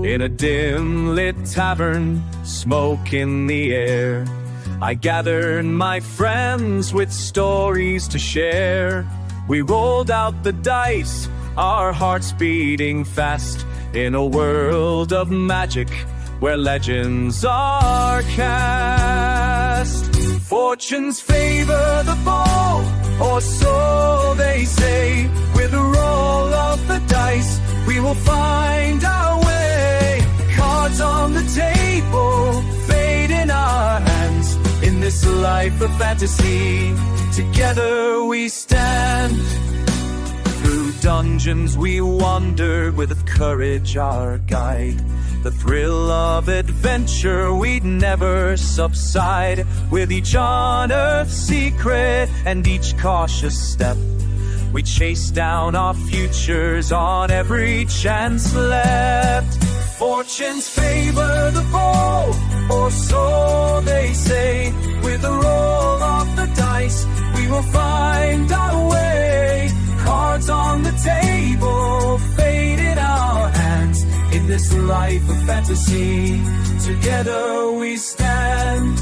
In a dim-lit tavern, smoke in the air, I gathered my friends with stories to share. We rolled out the dice, our hearts beating fast, in a world of magic where legends are cast. Fortunes favor the bold, or so they say. With a roll of the dice, we will find our way. Cards on the table, fate in our hands. In this life of fantasy, together we stand. Through dungeons we wandered with courage our guide. The thrill of adventure we'd never subside. With each unearthed secret and each cautious step, we chase down our futures on every chance left. Fortunes favor the bold, or so they say. With a roll of the dice, we will find our way. Cards on the table, fate in our hands. In this life of fantasy, together we stand.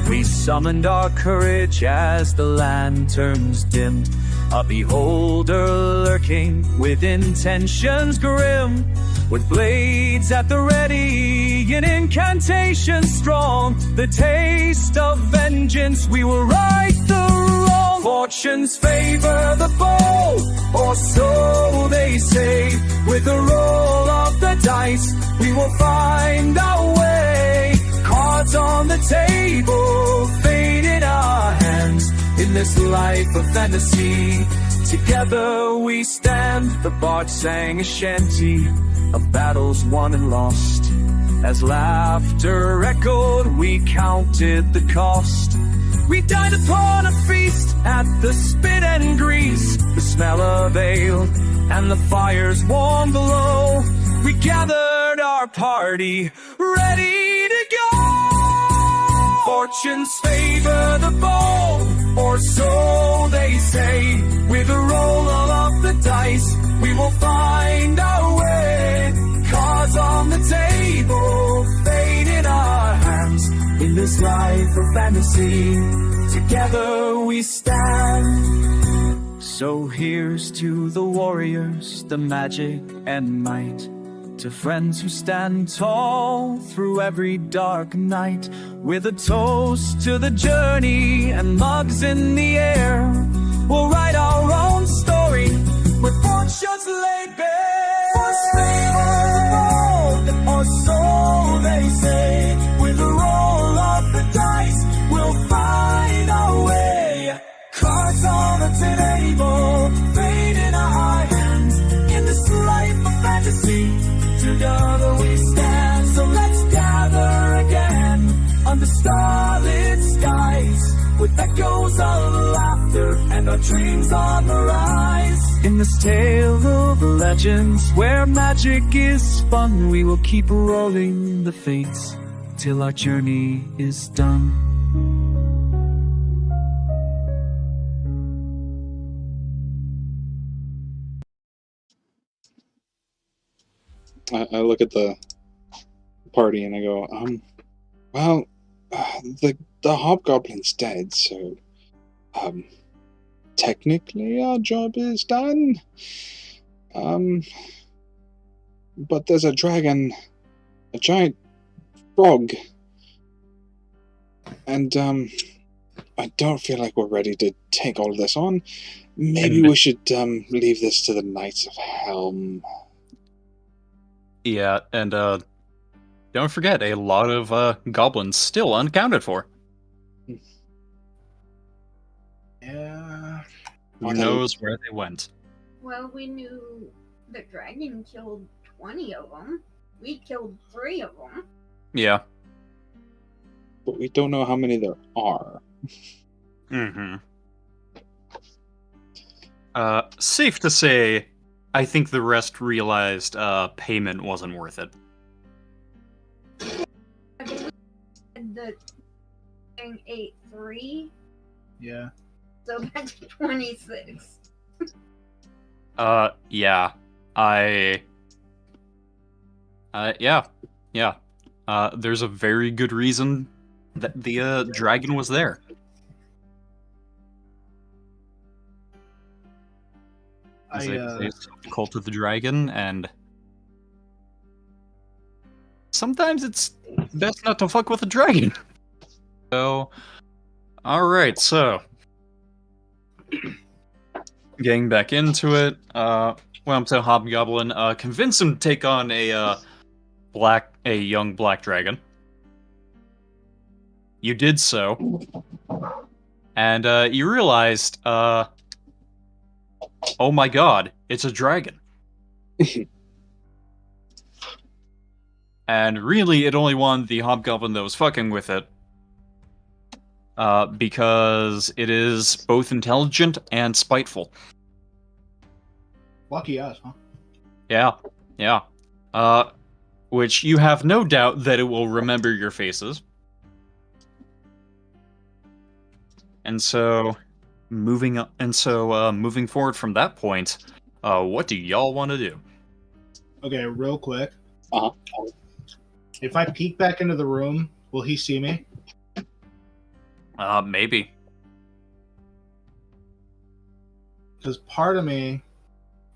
We summoned our courage as the lanterns dimmed. A beholder lurking with intentions grim. With blades at the ready, an incantation strong. The taste of vengeance, we will right the wrong. Fortunes favor the bold, or so they say. With a roll of the dice, we will find our way. Cards on the table, fate in our hands. In this life of fantasy, together we stand. The bard sang a shanty of battles won and lost. As laughter echoed, we counted the cost. We dined upon a feast at the spit and grease. The smell of ale and the fires warm below. We gathered our party, ready to go. Fortunes favor the bold, or so they say. With a roll of the dice, we will find our way. Cards on the table, fate in our hands. In this life of fantasy, together we stand. So here's to the warriors, the magic and might. To friends who stand tall through every dark night. With a toast to the journey and mugs in the air, we'll write our own story with fortunes laid bare. Force favors the bold, or so they say. With a roll of the dice, we'll find our way. Cards on the table, fate in our hands. In this life of fantasy, together we stand. So let's gather again under starlit skies, with echoes of laughter and our dreams on the rise. In this tale of legends, where magic is spun, we will keep rolling the fates till our journey is done. I look at the party and I go, well, the hobgoblin's dead, so, technically our job is done. But there's a dragon, a giant frog, and, I don't feel like we're ready to take all of this on. Maybe we should, leave this to the Knights of Helm. Yeah, and don't forget, a lot of goblins still unaccounted for. Yeah. Who knows where they went? Well, we knew the dragon killed 20 of them. We killed 3 of them. Yeah. But we don't know how many there are. Mm-hmm. Safe to say, I think the rest realized payment wasn't worth it. I believe the thing ate 3. Yeah. So that's 26. Yeah. Yeah. There's a very good reason that the dragon was there. It's the cult of the dragon, and sometimes it's best not to fuck with a dragon. So, alright, so getting back into it, went up to Hobgoblin, convince him to take on a young black dragon. You did so, and you realized, oh my god, it's a dragon. And really, it only wanted the Hobgoblin that was fucking with it, because it is both intelligent and spiteful. Lucky us, huh? Yeah. Which you have no doubt that it will remember your faces. And so, moving forward from that point, what do y'all want to do? Okay, real quick. Uh-huh. If I peek back into the room, will he see me? Maybe. Because part of me,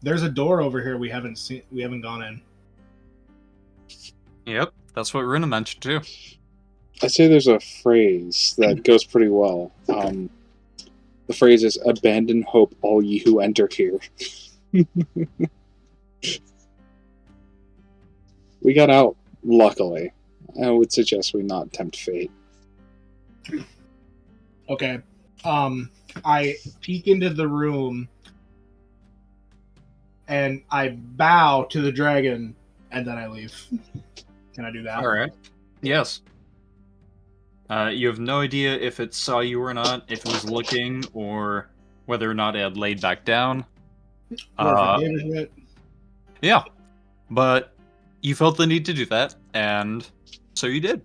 there's a door over here we haven't gone in. Yep, that's what Runa mentioned too. I'd say there's a phrase that goes pretty well. The phrase is, "Abandon hope, all ye who enter here." We got out, luckily. I would suggest we not tempt fate. Okay. I peek into the room and I bow to the dragon and then I leave. Can I do that? Alright. Yes. You have no idea if it saw you or not, if it was looking, or whether or not it had laid back down. Or if I gave a shit. Yeah. But you felt the need to do that, and so you did.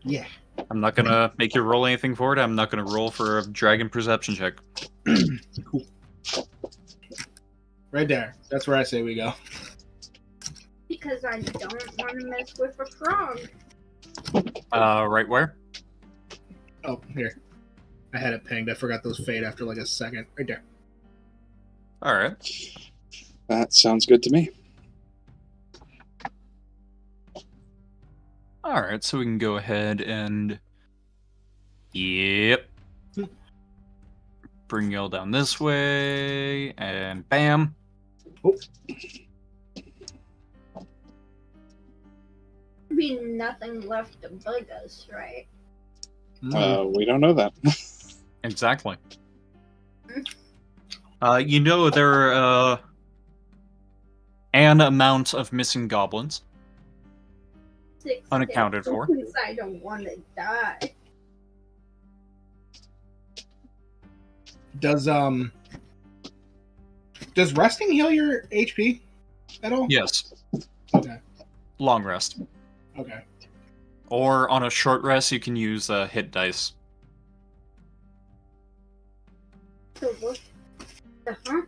Yeah. I'm not gonna make you roll anything for it. I'm not gonna roll for a dragon perception check. Cool. Right there. That's where I say we go. Because I don't want to mess with a frog. Right where? Oh, here. I had it pinged. I forgot those fade after like a second. Right there. Alright. That sounds good to me. Alright, so we can go ahead and... Yep. Bring y'all down this way, and bam. Oh. Be nothing left to bug us, right? We don't know that. Exactly. You know there are an amount of missing goblins. 6 Unaccounted for. Because I don't want to die. Does resting heal your HP at all? Yes. Okay. Long rest. Okay. Or on a short rest, you can use hit dice. So what? Uh-huh.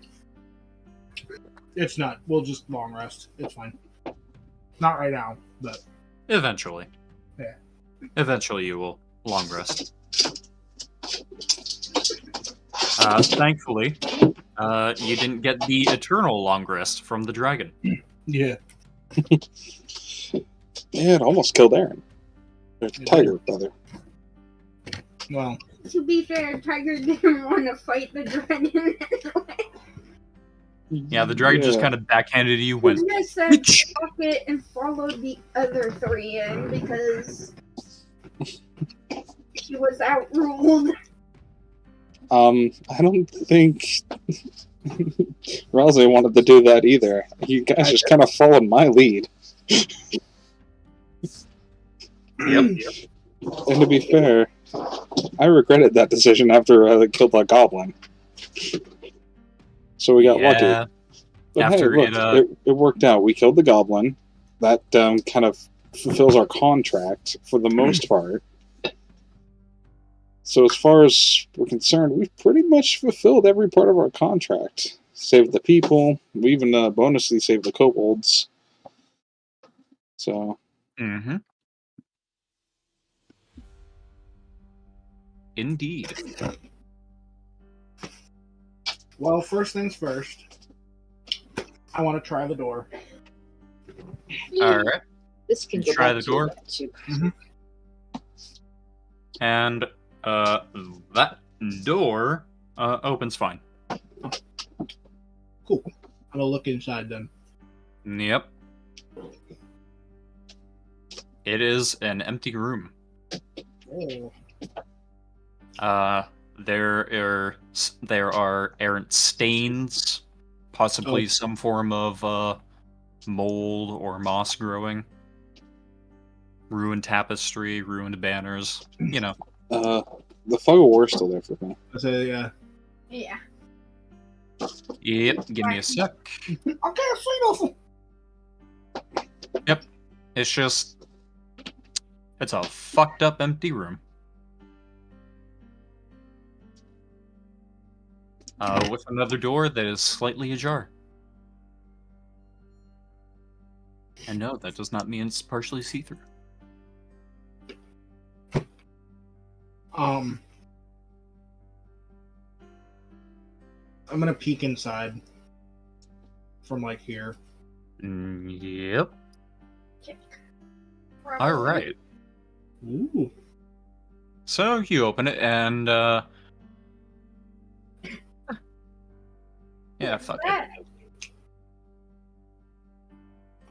It's not. We'll just long rest. It's fine. Not right now, but Eventually. Yeah. Eventually you will long rest. Thankfully, you didn't get the eternal long rest from the dragon. yeah. Yeah, it almost killed Erin. Or Tiger, brother. Well, To be fair, Tiger didn't want to fight the dragon anyway. Yeah, the dragon just kind of backhanded you, He went, just said "Bitch." fuck it and followed the other 3 in because he was outruled. I don't think Rousey wanted to do that either. You guys just kind of followed my lead. Yep. And to be fair, I regretted that decision after I killed that goblin. So we got lucky. But After hey, look, it worked out. We killed the goblin. That kind of fulfills our contract for the most part. So as far as we're concerned, we've pretty much fulfilled every part of our contract. Saved the people. We even bonusly saved the kobolds. So Mm-hmm. Indeed. Well, first things first. I want to try the door. All right. This can go Try back the door. to you. And that door opens fine. Cool. I'm gonna look inside then. Yep. It is an empty room. Oh. There are errant stains, possibly some form of mold or moss growing. Ruined tapestry, ruined banners. You know. the fog of war is still there for me. I say, yeah. Yeah. Yep. Give me a sec. I can't see nothing. Yep. It's a fucked up empty room. With another door that is slightly ajar. And no, that does not mean it's partially see-through. I'm gonna peek inside from like here. Yep. Probably. All right. Ooh. So you open it and yeah, fuck it. That.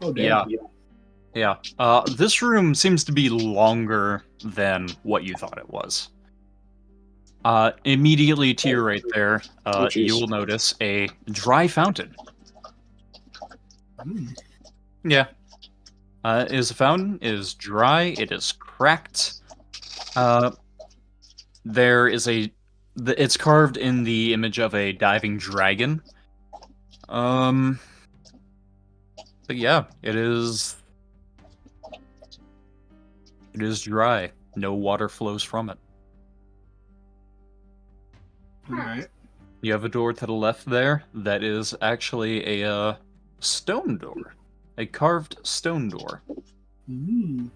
Oh damn. Yeah. This room seems to be longer than what you thought it was. Immediately to your right there, Oh, jeez. you will notice a dry fountain. Mm. Yeah. It is a fountain. It is dry. It is cracked. There is it's carved in the image of a diving dragon. But yeah, it is dry. No water flows from it. Alright. You have a door to the left there that is actually a stone door. A carved stone door. Ooh.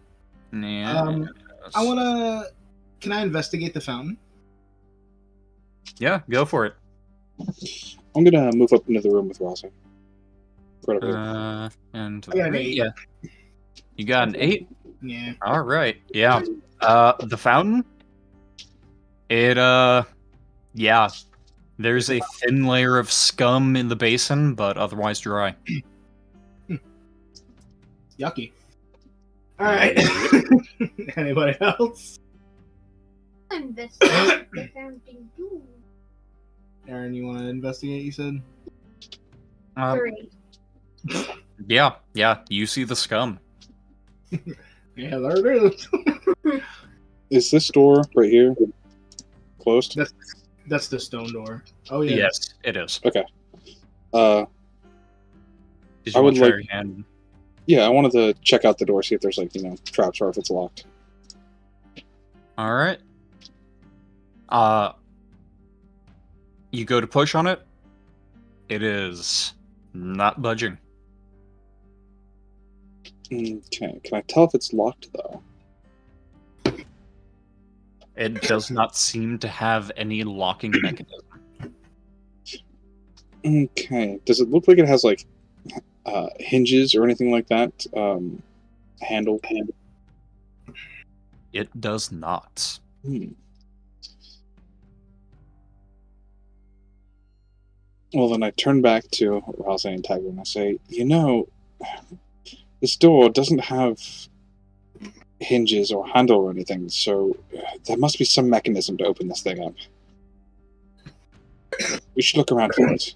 Yeah. Can I investigate the fountain? Yeah, go for it. I'm gonna move up into the room with Rossi. Right over there. And I got an 8. yeah. You got an 8? Yeah. All right. Yeah. The fountain? Yeah. There's a thin layer of scum in the basin, but otherwise dry. Yucky. Alright. Anybody else? Investigate the fountain too. Erin, you want to investigate, you said? 3. Yeah. You see the scum. Yeah, there it is. Is this door right here closed? That's the stone door. Oh, yeah. Yes, it is. Okay. Did you I want would to try like- your hand? Yeah, I wanted to check out the door, see if there's like traps or if it's locked. All right. You go to push on it. It is not budging. Okay, can I tell if it's locked though? It does not seem to have any locking mechanism. Okay, does it look like it has like hinges or anything like that? Handle. It does not. Well, then I turn back to Rossi and Tiger and I say, this door doesn't have hinges or handle or anything, so there must be some mechanism to open this thing up. We should look around for it.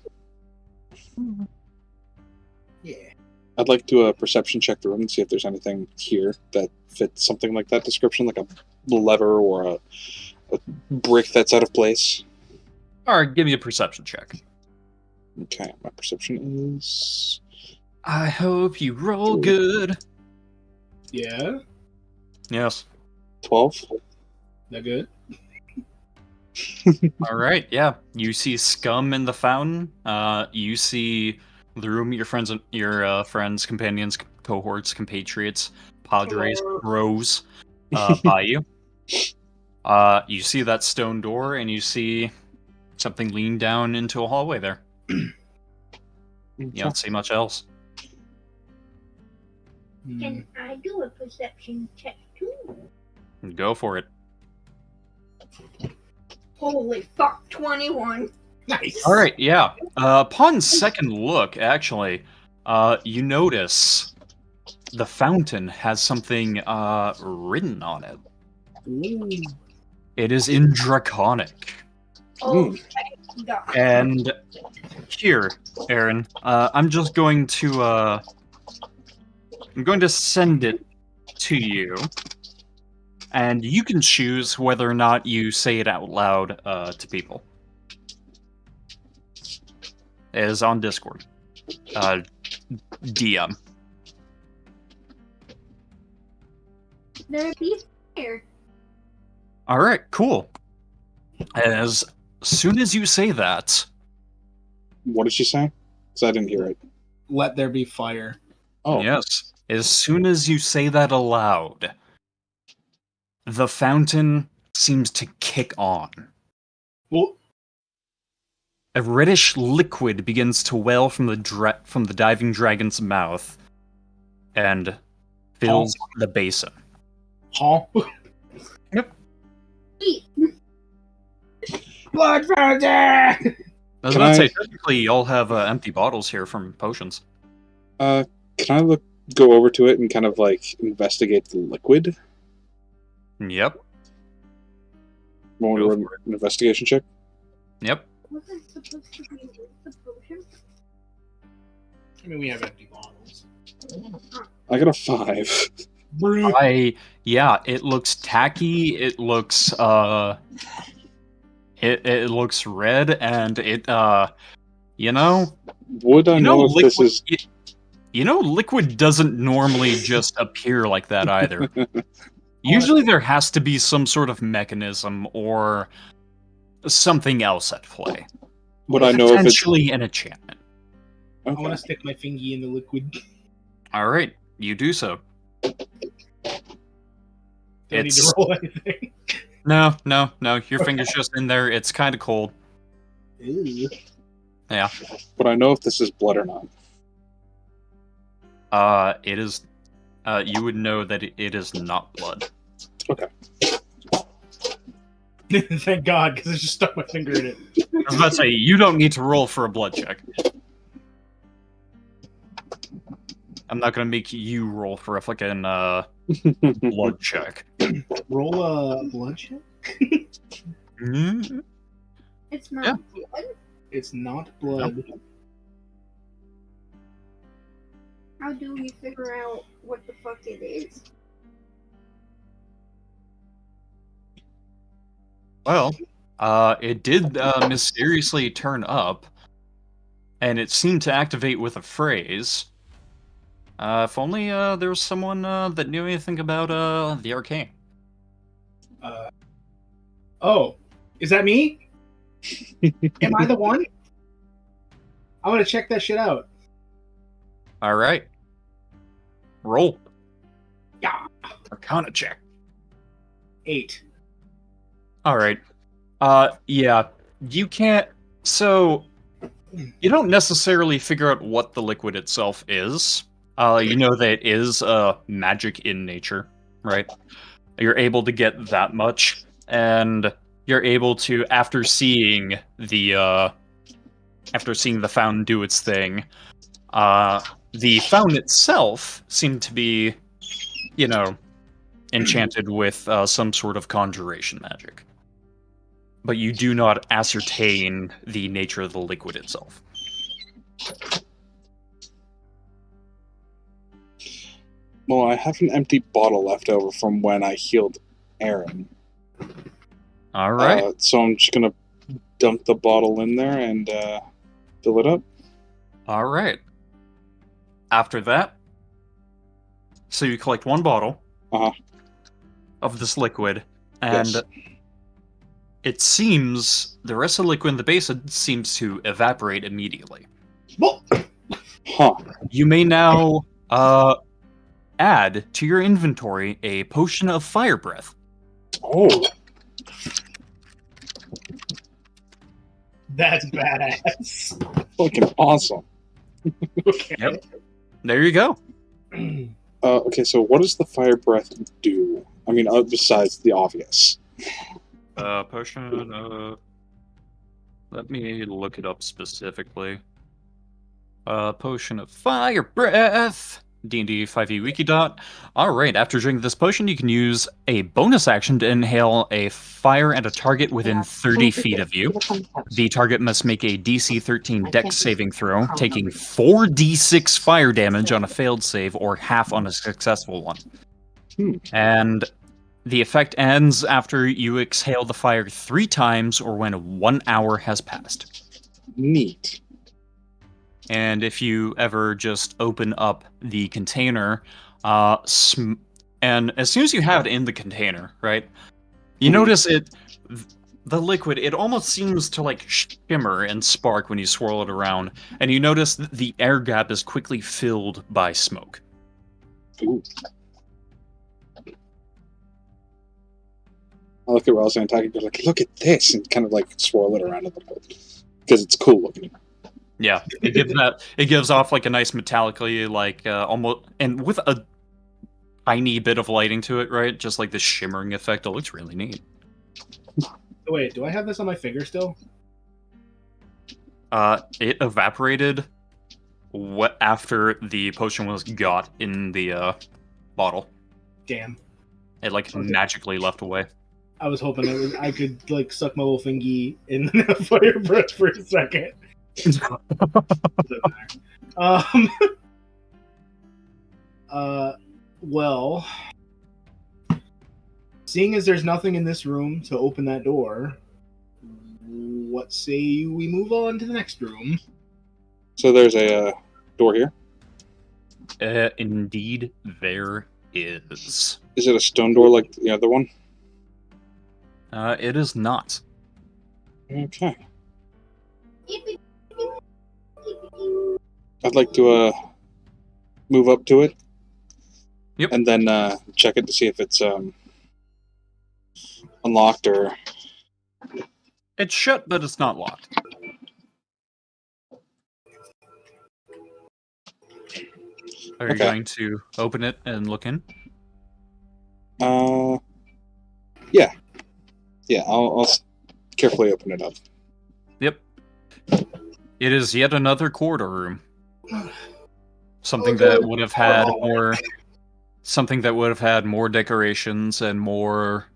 Yeah. I'd like to perception check the room and see if there's anything here that fits something like that description, like a lever or a brick that's out of place. All right, give me a perception check. Okay, my perception is... I hope you roll good. Yeah? Yes. 12? That good? All right, yeah. You see scum in the fountain. You see the room your friends, companions, cohorts, compatriots, padres, bros, by you. You see that stone door, and you see something lean down into a hallway there. You don't see much else. Can I do a perception check too? Go for it. Holy fuck, 21. Nice. All right, yeah. Upon second look, actually, you notice the fountain has something written on it. Ooh. It is in Draconic. Oh, thank God. And here, Erin, I'm just going to send it to you, and you can choose whether or not you say it out loud to people. It is on Discord. DM. There be fire. All right, cool. As soon as you say that, What did she say? Because I didn't hear it. Let there be fire. Oh, yes, as soon as you say that aloud, the fountain seems to kick on. Well, A reddish liquid begins to well from the diving dragon's mouth and fills the basin. huh? Yep. Eat. Blood fountain! I was Can about to I- say, technically, y'all have empty bottles here from potions. can I go over to it and kind of like investigate the liquid? Yep. Want Go to run for an investigation check? Yep. Wasn't supposed to be the potion? I mean, we have empty bottles. I got a 5. It looks tacky. It looks it looks red, and it you know, Would I know if liquid, this is? liquid doesn't normally just appear like that either. Usually there has to be some sort of mechanism or something else at play. Would I know if it's? Potentially an enchantment. I want Okay. to stick my fingy in the liquid. All right, you do so. Don't need It's- to roll anything. No. Your finger's just in there. It's kind of cold. Ew. Yeah. Would I know if this is blood or not? It is. You would know that it is not blood. Thank God, because I just stuck my finger in it. I was about to say, you don't need to roll for a blood check. I'm not gonna make you roll for a fucking blood check. Roll a blood check? Mm, It's not Yeah. blood. It's not blood. How do we figure out what the fuck it is? Well, it did mysteriously turn up, and it seemed to activate with a phrase. If only there was someone that knew anything about the arcane. Oh, is that me? Am I the one? I want to check that shit out. All right. Roll. Yeah. Arcana check. 8. All right. Yeah. You can't. So, you don't necessarily figure out what the liquid itself is. You know that it is magic in nature, right? You're able to get that much, and you're able to, after seeing the fountain do its thing, the fountain itself seemed to be, enchanted with some sort of conjuration magic. But you do not ascertain the nature of the liquid itself. Well, I have an empty bottle left over from when I healed Erin. All right. So I'm just gonna dunk the bottle in there and fill it up. All right. After that, so you collect one bottle Uh-huh. of this liquid, and Yes. it seems the rest of the liquid in the basin seems to evaporate immediately. Well, Huh. You may now add to your inventory a potion of fire breath. Oh. that's badass. Fucking awesome. Okay. Yep. There you go. Okay, so what does the fire breath do? I mean, besides the obvious. Potion. Let me look it up specifically. Potion of fire breath. D&D 5e Wikidot. Alright, after drinking this potion, you can use a bonus action to inhale a fire at a target within 30 feet of you. The target must make a DC 13 Dex saving throw, taking 4d6 fire damage on a failed save or half on a successful one. And the effect ends after you exhale the fire 3 times or when 1 hour has passed. Neat. And if you ever just open up the container, and as soon as you have it in the container, right, you notice the liquid, it almost seems to like shimmer and spark when you swirl it around, and you notice that the air gap is quickly filled by smoke. Ooh. I look at Ross and Taki and go like, look at this, and kind of like swirl it around a little bit because it's cool looking. Yeah, it gives off like a nice metallically, like almost, and with a tiny bit of lighting to it, right? Just like the shimmering effect. It looks really neat. Wait, do I have this on my finger still? It evaporated after the potion was got in the bottle. Damn. It like magically left away. I was hoping I could like suck my little fingy in the fire breath for a second. Well, seeing as there's nothing in this room to open that door, what say we move on to the next room? So there's a door here. Indeed, there is. Is it a stone door like the other one? It is not. Okay. I'd like to move up to it. Yep. And then check it to see if it's unlocked or... It's shut, but it's not locked. Are you going to open it and look in? Yeah. Yeah, I'll carefully open it up. Yep. It is yet another corridor room. Something that would have had more decorations and more,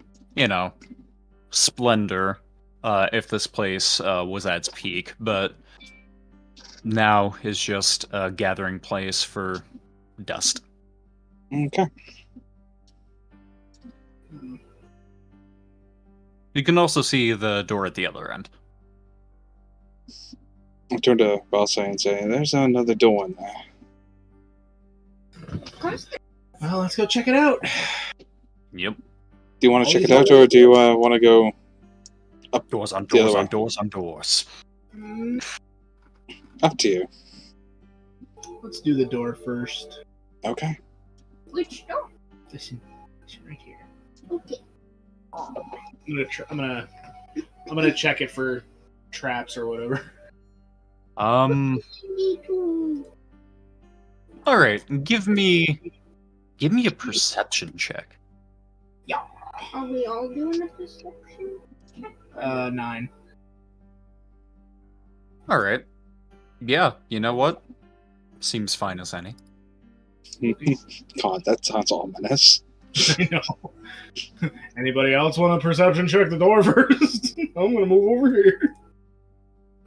splendor if this place was at its peak, but now is just a gathering place for dust. Okay. You can also see the door at the other end. I'll turn to Balsa and say, there's another door in there. Well, let's go check it out. Yep. Do you want to check it out, or do you want to go up? Doors on the other doors way? on doors on doors. Up to you. Let's do the door first. Okay. Which door? This right here. Okay. I'm gonna check it for traps or whatever. Me too. All right. Give me a perception check. Are we all doing a perception check? 9. All right. Yeah. You know what? Seems fine as any. God, that sounds ominous. I know. Anybody else want a perception check the door first? I'm gonna move over here.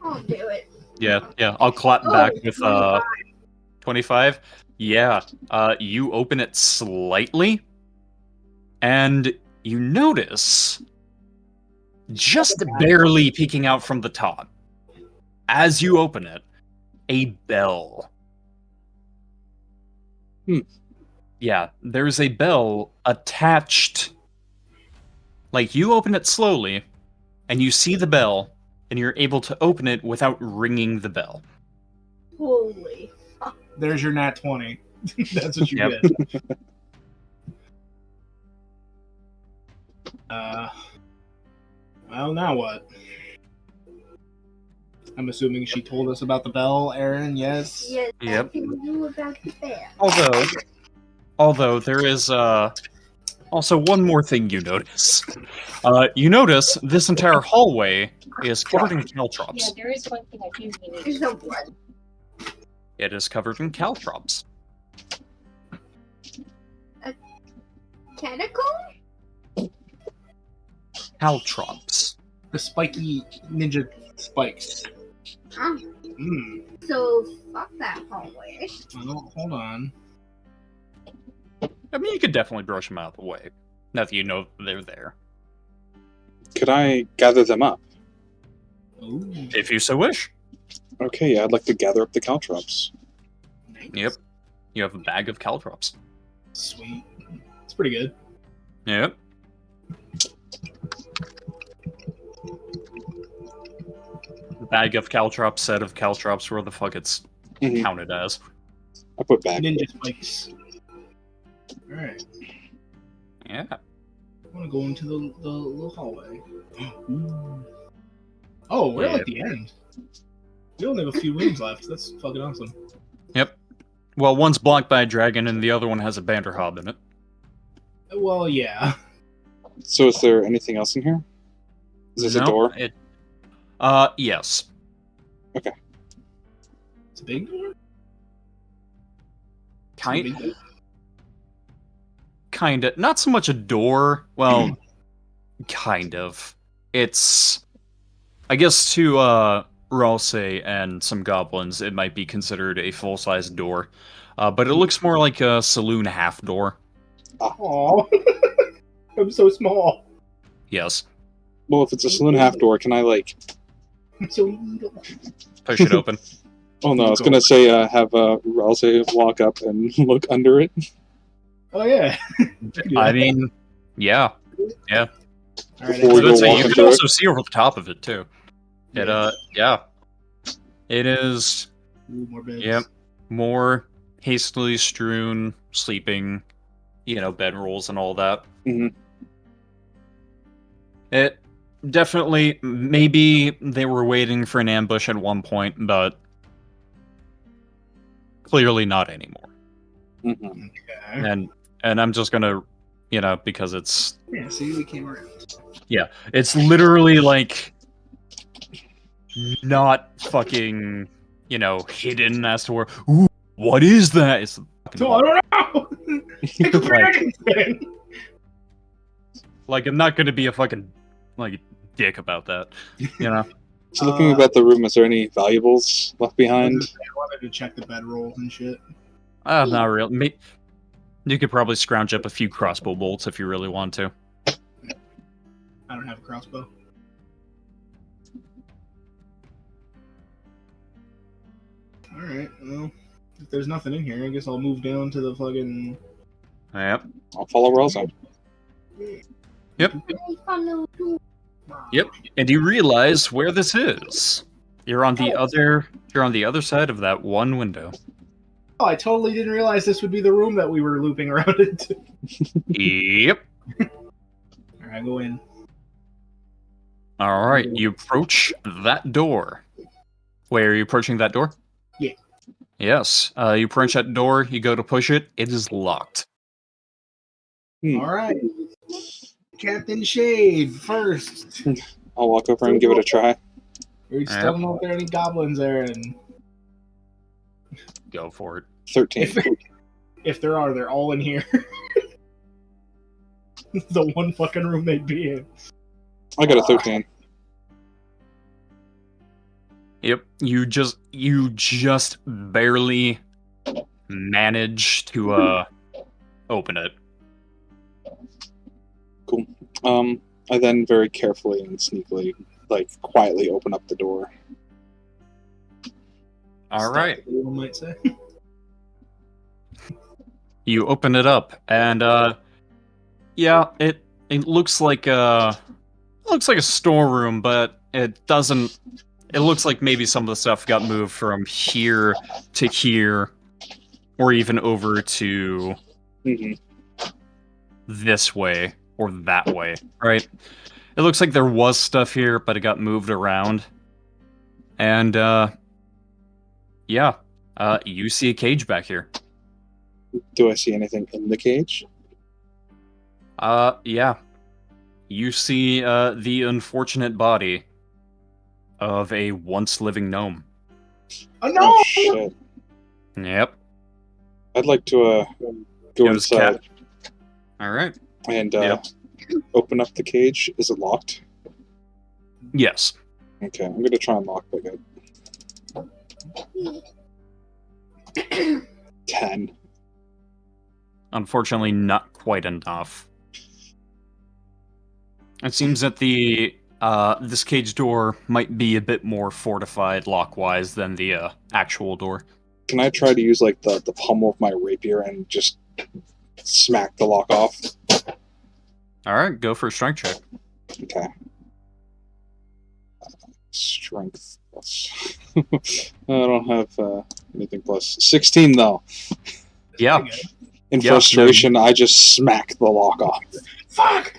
I'll do it. Yeah. I'll clap back with 25. Yeah. You open it slightly, and you notice, just barely peeking out from the top, as you open it, a bell. Yeah, there's a bell attached. Like, you open it slowly, and you see the bell, and you're able to open it without ringing the bell. Holy. There's your nat 20. That's what you Yep. get. Well, now what? I'm assuming she told us about the bell, Erin, yes? Yes, Yep. I knew about the bell. Although there is also one more thing you notice. You notice this entire hallway is covered in caltrops. Yeah, there is one thing I do need. There's a what? It is covered in caltrops. Catacomb? Caltrops. The spiky ninja spikes. Oh, so fuck that hallway. Well, hold on. I mean, you could definitely brush them out of the way. Now that you know they're there. Could I gather them up? Ooh, If you so wish. Okay, yeah, I'd like to gather up the caltrops. nice. Yep. You have a bag of caltrops. Sweet. It's pretty good. Yep. Bag of caltrops, set of caltrops, where the fuck it's Mhm. counted as. I put back. Ninja spikes. Alright. Yeah. I want to go into the little hallway. Oh, we're Yeah. at the end. We only have a few rooms left. That's fucking awesome. Yep. Well, one's blocked by a dragon, and the other one has a banderhob in it. Well, yeah. So is there anything else in here? Is this a No, door? Yes. It's a big door? It's a Kind, big door? kinda. Not so much a door. Well, kind of. It's, I guess, to Ralse and some goblins, it might be considered a full-size door. But it looks more like a saloon half door. Aw. I'm so small. Yes. Well, if it's a saloon half door, can I, like... I'm so little. Push it open. Oh no, I was gonna say, have Ralse walk up and look under it. Oh, yeah. I mean, yeah. Alright, Before we I would go say you walking can through also see over the top of it too. It Yeah. yeah. It is Ooh, more beds. yep. More hastily strewn sleeping, bedrolls and all that. Mhm. It definitely maybe they were waiting for an ambush at one point, but clearly not anymore. Mhm. Okay. And I'm just gonna because it's Yeah, see, we came around. it's literally like not fucking hidden as to where ooh, what is that? It's fucking So, I don't know! It's a dragon skin! like I'm not gonna be a fucking like dick about that. So looking about the room, is there any valuables left behind? I wanted to check the bedrolls and shit. Not really. You could probably scrounge up a few crossbow bolts if you really want to. I don't have a crossbow. Alright, well, if there's nothing in here, I guess I'll move down to the fucking... Yep. I'll follow Ralse. Yep. I follow too. Yep. And you realize where this is. You're on the other side of that one window. Oh, I totally didn't realize this would be the room that we were looping around into. Yep. Alright, I go in. All right. You approach that door. Wait, are you approaching that door? Yeah. Yes. You approach that door. You go to push it. It is locked. Alright. Captain Shayde first. I'll walk over and give it a try. We still don't know if there are any goblins there, and Go for it. 13. if there are, they're all in here. The one fucking room they'd be in. I got a 13. Yep. You just barely manage to open it. Cool. I then very carefully and sneakily, quietly open up the door. All right. One might say. You open it up, and yeah, it looks like a looks like a storeroom, but it doesn't. It looks like maybe some of the stuff got moved from here to here, or even over to Hmm. this way or that way, right? It looks like there was stuff here, but it got moved around. And, yeah. You see a cage back here. Do I see anything in the cage? Yeah. You see, the unfortunate body of a once-living gnome. Oh no! Oh shit! Yep. I'd like to go It was inside Alright. and Yep. open up the cage. Is it locked? Yes. Okay, I'm gonna try and lock it. 10. Unfortunately, not quite enough. It seems that the this cage door might be a bit more fortified lock-wise than the actual door. Can I try to use like the pommel of my rapier and just smack the lock off? All right, go for a strength check. Okay. Strength plus. I don't have anything plus. 16 though. Yeah, In Yeah, frustration, I just smack the lock off. Fuck!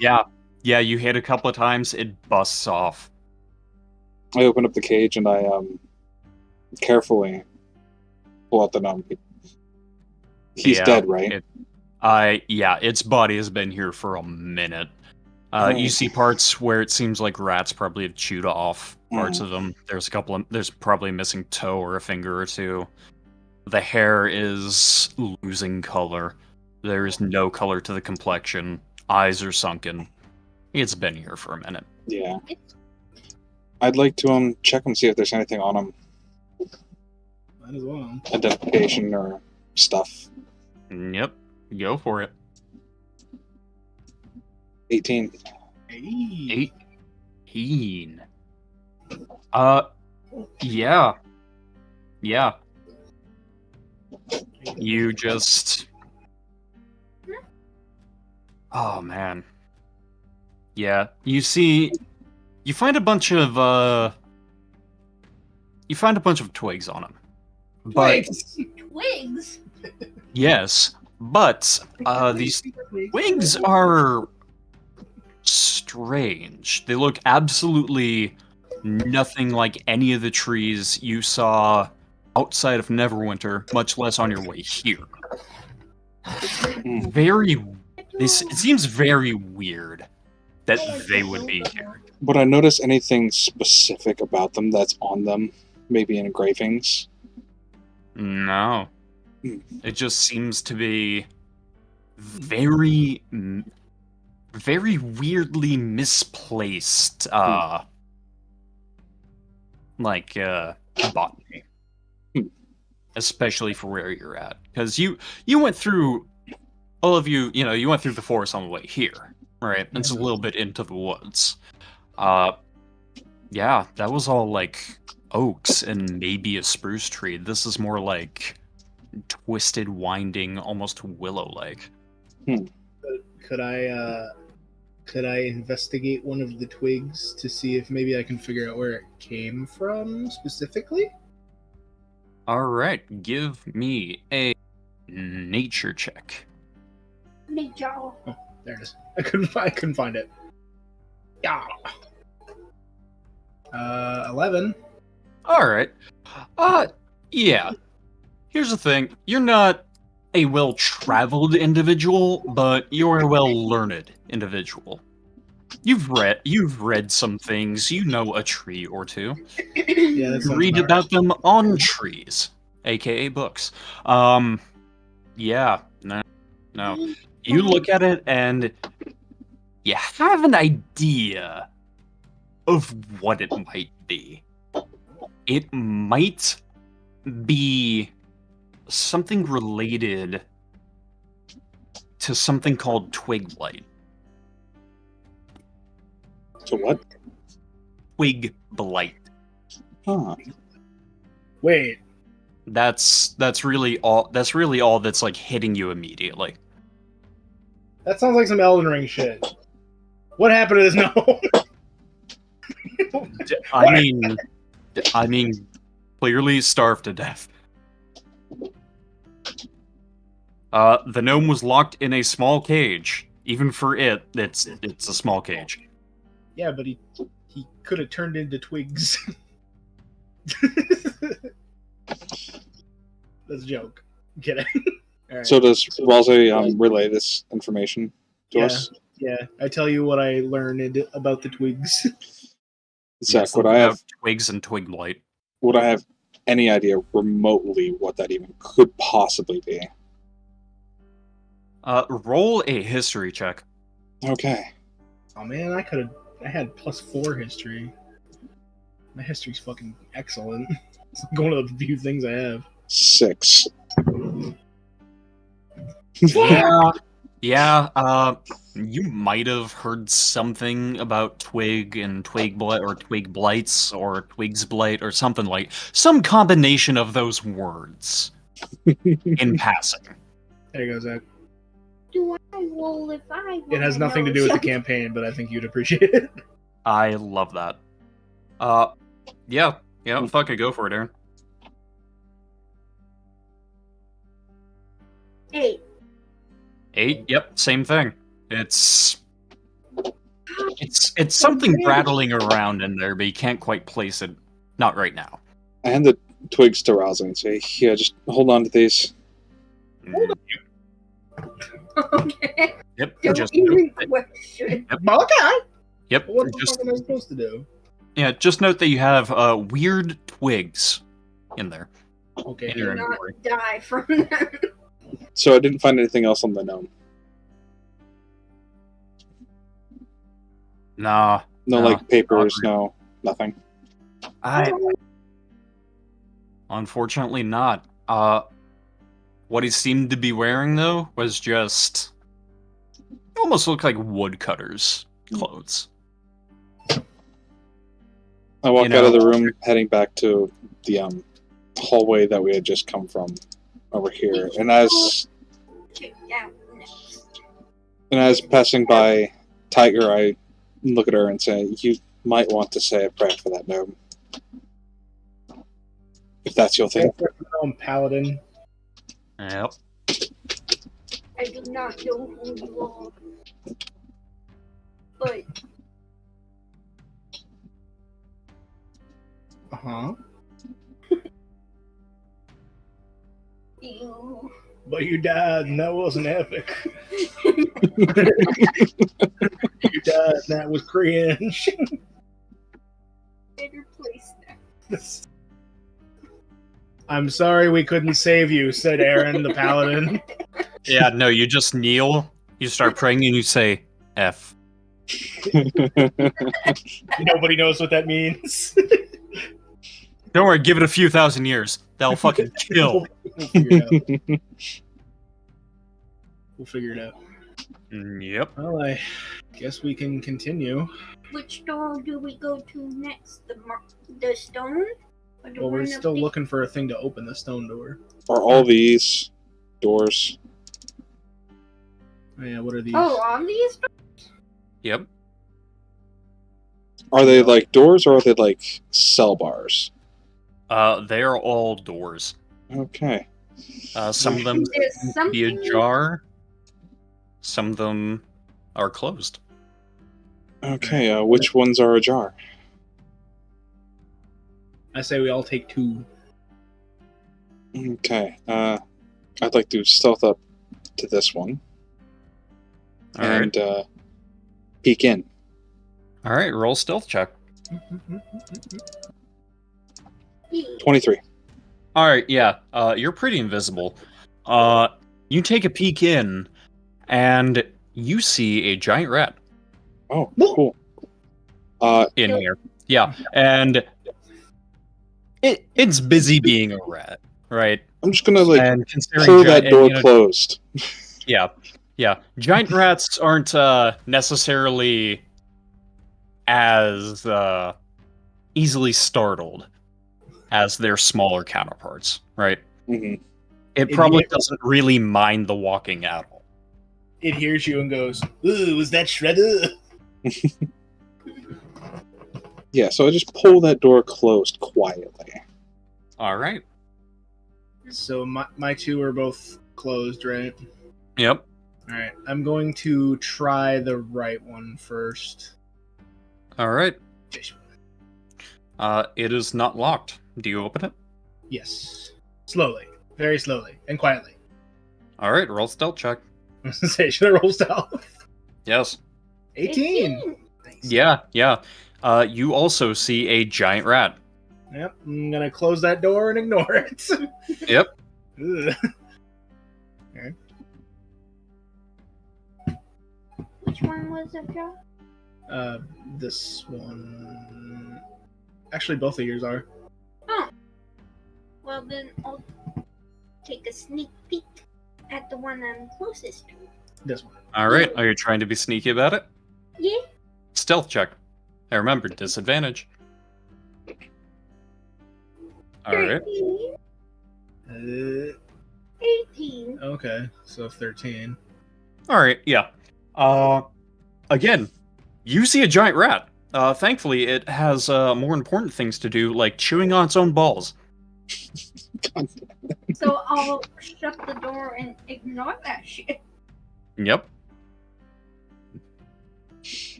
yeah. You hit a couple of times, it busts off. I open up the cage and I carefully pull out the gnome. He's Yeah, dead, right? Its body has been here for a minute. Oh. You see parts where it seems like rats probably have chewed off parts of them. There's there's probably a missing toe or a finger or two. The hair is losing color. There is no color to the complexion. Eyes are sunken. It's been here for a minute. Yeah. I'd like to check him, see if there's anything on him. Might as well. Identification or stuff. Yep, go for it. 18. Hey. 18. Yeah. Yeah. You just... Oh, man. Yeah, you see... You find a bunch of, You find a bunch of twigs on him. But, Twigs! Twigs. yes, but, these twigs are... strange. They look absolutely nothing like any of the trees you saw outside of Neverwinter, much less on your way here. It seems very weird that they would be here. Would I notice anything specific about them that's on them? Maybe engravings? No. Hmm. It just seems to be very weirdly misplaced, botany. Especially for where you're at. Because you went through, all of you, you went through the forest on the way here, right? It's a little bit into the woods. Yeah, that was all, like, oaks and maybe a spruce tree. This is more like twisted, winding, almost willow-like. Could I investigate one of the twigs to see if maybe I can figure out where it came from specifically? Alright, give me a nature check. Nature. Oh, there it is. I couldn't find it. Yeah. 11. Alright. Yeah. Here's the thing. You're not a well-traveled individual, but you're a well-learned individual. You've read some things. You know a tree or two. Yeah, that's Read about them on trees, aka books. Yeah, no. You look at it and you have an idea of what it might be. It might be something related to something called twig blight. To what? Twig blight. Huh. Wait. That's really all that's like hitting you immediately. That sounds like some Elden Ring shit. What happened to this gnome? I mean, clearly starved to death. The gnome was locked in a small cage. Even for it's a small cage. Yeah, but he could have turned into twigs. That's a joke. I'm kidding. All right. So does Ralsei relay this information to us? Yeah, I tell you what I learned about the twigs. Zack, Yes, would I have twigs and twig blight? would I have any idea remotely what that even could possibly be? Roll a history check. Okay. Oh man, I had +4 history. My history's fucking excellent. It's one of the few things I have. 6. Yeah, you might have heard something about twig and twig blight, or twig blights, or twigs blight, or something like some combination of those words in passing. There you go, Zach. Do I roll if I It has wanna nothing to know do with the something? campaign, but I think you'd appreciate it. I love that. Yeah, fuck it, go for it, Aaron. 8. 8, yep, same thing. It's something rattling around in there, but you can't quite place it. Not right now. I hand the twigs to Ralsei and say, "Yeah, just hold on to these." Okay. Yep, Don't just even question. Okay. yep, What the just fuck am I supposed to do? yeah, just note that you have weird twigs in there. Okay. In your Do not inventory. die from them. So I didn't find anything else on the gnome. Nah, No, No, like papers, not no, nothing. Unfortunately not. What he seemed to be wearing though was just almost looked like woodcutter's clothes. I walk You out of know- the room, heading back to the hallway that we had just come from over here. And Check out next. passing by Tiger, I look at her and say, "You might want to say a prayer for that gnome, if that's your thing." Paladin. Yep. I do not know who you are. But Uh-huh. you But you died, and that wasn't epic. You died, and that was cringe. better place that. I'm sorry we couldn't save you, said Erin, the paladin. Yeah, no, you just kneel, you start praying, and you say F. Nobody knows what that means. Don't worry, give it a few thousand years. That'll fucking kill. We'll figure it out. We'll figure it out. Yep. Well, I guess we can continue. Which door do we go to next? The stone? Or the Well, we're one still up looking for a thing to open the stone door. Are all these doors? Oh, yeah, what are these? Oh, on these? Yep. Are they like doors or are they like cell bars? They're all doors. Okay. Some of them There's seem to be something. ajar. Some of them are closed. Okay, which ones are ajar? I say we all take 2. Okay. I'd like to stealth up to this one All right. and peek in. All right. Roll stealth check. 23. All right. Yeah. You're pretty invisible. You take a peek in, and you see a giant rat Oh, cool. in here. Yeah, and it's busy being a rat, right? I'm just gonna like And considering pull that door you know, closed. yeah, giant rats aren't necessarily as easily startled as their smaller counterparts, right? hmm It probably doesn't really mind the walking at all. It hears you and goes, "Ooh, was that Shredder?" Yeah, so I just pull that door closed quietly. All right. So my two are both closed, right? Yep. All right. I'm going to try the right one first. All right. It is not locked. Do you open it? Yes. Slowly. Very slowly. And quietly. All right. Roll stealth check. I was gonna say, should I roll stealth? Yes. 18. Nice. Yeah. Yeah. You also see a giant rat. Yep. I'm gonna close that door and ignore it. Yep. Ugh. Which one was it, Joe? This one. Actually, both of yours are. Oh. Well, then I'll take a sneak peek at the one I'm closest to. This one. All right. Are you trying to be sneaky about it? Yeah. Stealth check. I remember disadvantage. All right. 13, 18. Okay, so 13. All right. Yeah. Again, you see a giant rat. Thankfully, it has more important things to do, like chewing on its own balls. So I'll shut the door and ignore that shit. Yep.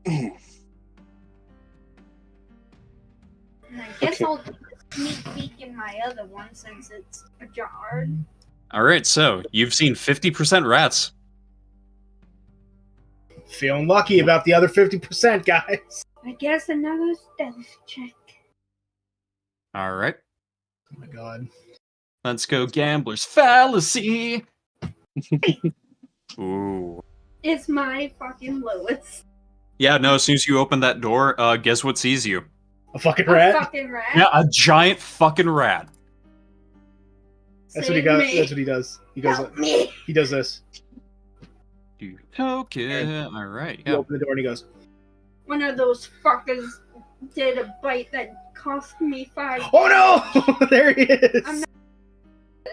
And I guess Okay. I'll take a sneak peek in my other one since it's ajarred. All right. So you've seen 50% rats. Feeling lucky about the other 50%, guys. I guess another stealth check. All right. Oh my god. Let's go, gambler's fallacy. Ooh. It's my fucking lowest. Yeah. No. As soon as you open that door, guess what sees you? A fucking A rat? fucking rat. Yeah, a giant fucking rat. That's what he Save does. me. That's what he does. He goes. Help me. He does this. Okay. All right. You Yeah. open the door and he goes, One of those fuckers did a bite that cost me 5. "Oh no!" There he is. I'm not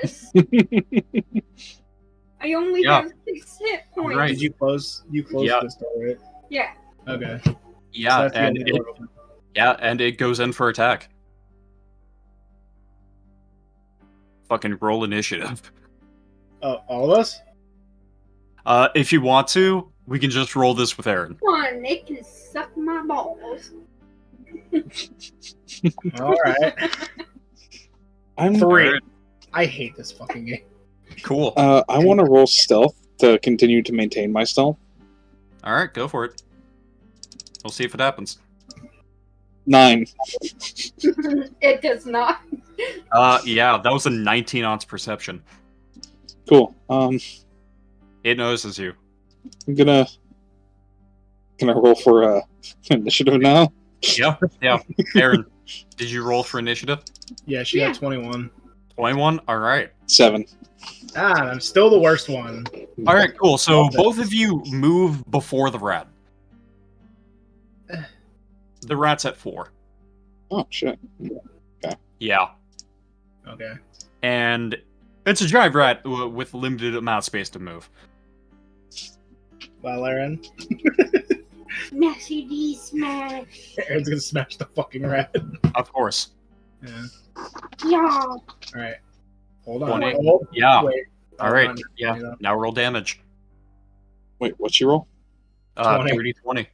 this. I only Yeah. have 6 hit points. Right. Did you close? You closed Yeah. this door, right? Yeah. Okay. So Yeah, that's the and only it, door open. yeah, and it goes in for attack. Fucking roll initiative. All of us? If you want to, we can just roll this with Erin. One, it can suck my balls. All right. I'm 3. Alright. I hate this fucking game. Cool. I want to roll stealth to continue to maintain my stealth. All right, go for it. We'll see if it happens. 9. It does not. Yeah, that was a 19 on its perception. Cool. It notices you. I'm gonna. Can I roll for initiative now? Yeah, yeah. Erin, did you roll for initiative? Yeah, she Yeah. got 21. 21? All right. 7. Ah, I'm still the worst one. All right, cool. So Love it. both of you move before the rat. The rat's at 4. Oh shit. Yeah. Okay. And it's a giant rat with limited amount of space to move. Well, Aaron. Messy D smash. Aaron's gonna smash the fucking rat. Of course. Yeah. Yeah. All right. Hold on. 20. Oh, Yeah. wait. All right. Hold on. Yeah. Now roll damage. Wait, what'd you roll? 20. Dirty 20.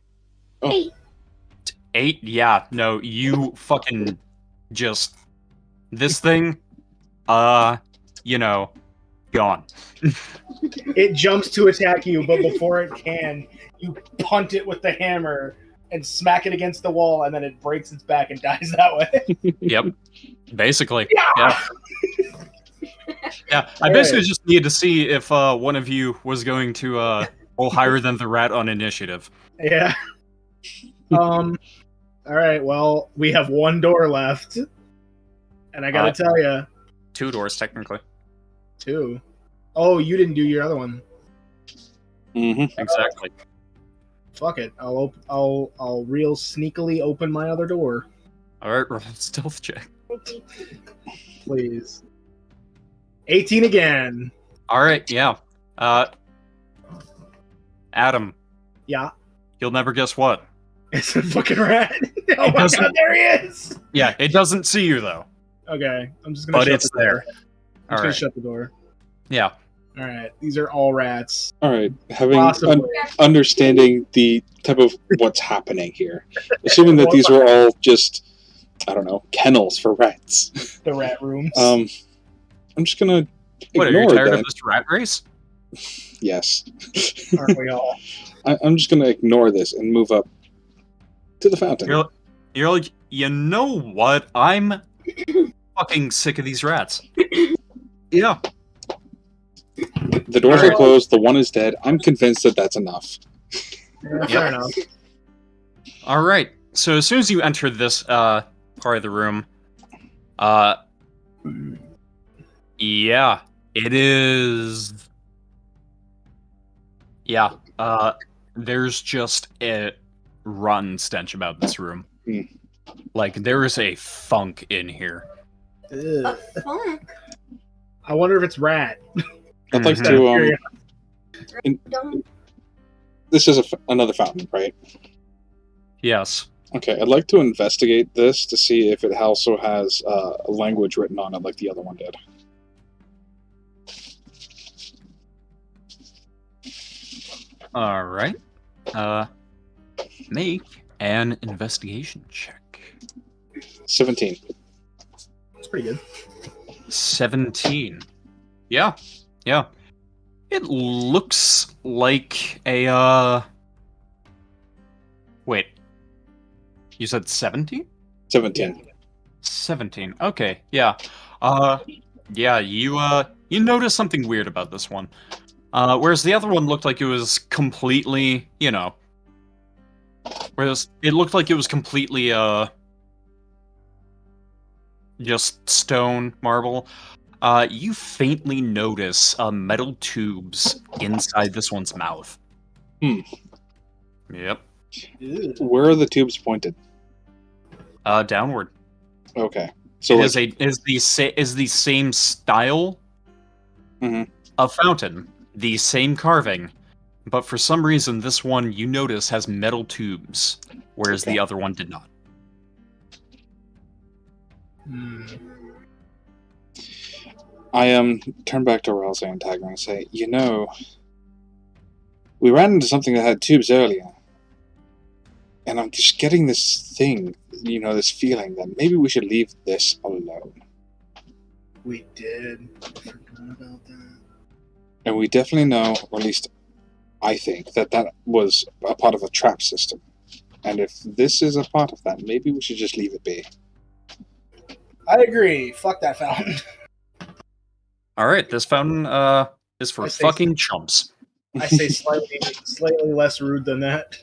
Oh. 8. 8? Yeah. No, you fucking just... This thing, gone. It jumps to attack you, but before it can, you punt it with the hammer and smack it against the wall, and then it breaks its back and dies that way. Yep. Basically. Yeah. Yeah. I basically just needed to see if one of you was going to roll higher than the rat on initiative. Yeah. All right. Well, we have one door left, and I gotta tell you, 2 doors, technically. 2. Oh, you didn't do your other one. Mm-hmm. Exactly. Fuck it. I'll real sneakily open my other door, All right, roll stealth check. please. 18 again. All right, yeah. Adam, Yeah. You'll never guess what. It's a fucking rat. Oh my doesn't- god, there he is! Yeah, it doesn't see you though. Okay, I'm just gonna But shut it's the door. there. I'm just All gonna right. shut the door. Yeah. Alright, these are all rats. All right, having Possibly. understanding the type of what's happening here, assuming that these were all just, I don't know, kennels for rats. The rat rooms. I'm just gonna What, are you ignore tired that. of this rat race? Yes, Aren't we all? I'm just gonna ignore this and move up to the fountain. You're like, you know what? I'm fucking sick of these rats. Yeah. The doors are Alright. closed. The one is dead. I'm convinced that that's enough. Yeah, fair enough. All right. So as soon as you enter this part of the room, yeah, it is. Yeah, there's just a rotten stench about this room. Hmm. Like there is a funk in here. Ugh. Funk. I wonder if it's rat. I'd like Mhm. to. Don't. This is another fountain, right? Yes. Okay, I'd like to investigate this to see if it also has a language written on it like the other one did. All right. Make an investigation check. 17. It's pretty good. 17. Yeah. Yeah. It looks like a Wait. You said 17? 17. 17. Okay. Yeah. Yeah, you notice something weird about this one. Whereas the other one looked like it was completely, whereas it looked like it was completely just stone, marble. You faintly notice metal tubes inside this one's mouth. Hmm. Yep. Ew. Where are the tubes pointed? Downward. Okay. So It like, is the same style Mhm. of fountain, the same carving, but for some reason this one you notice has metal tubes, whereas Okay. the other one did not. Hmm. I turn back to Rouse and Tiger and say, we ran into something that had tubes earlier. And I'm just getting this thing, this feeling that maybe we should leave this alone. We did. I forgot about that. And we definitely know, or at least I think, that was a part of a trap system. And if this is a part of that, maybe we should just leave it be. I agree. Fuck that fountain. All right, this fountain is for I say fucking chumps. I say slightly less rude than that.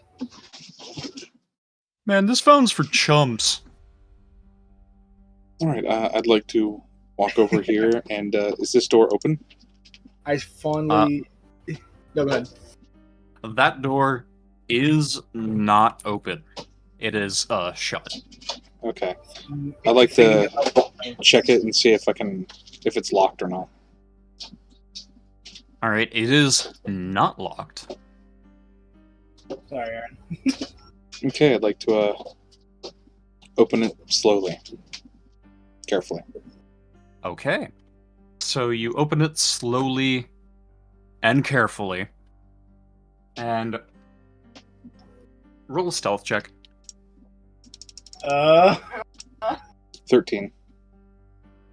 Man, this fountain's for chumps. All right, I'd like to walk over here, and is this door open? I fondly. No, go ahead. That door is not open. It is shut. Okay. I'd like to check it and see if it's locked or not. All right, it is not locked. Sorry, Aaron. Okay, I'd like to open it slowly, carefully. Okay. So you open it slowly and carefully. And roll a stealth check. 13.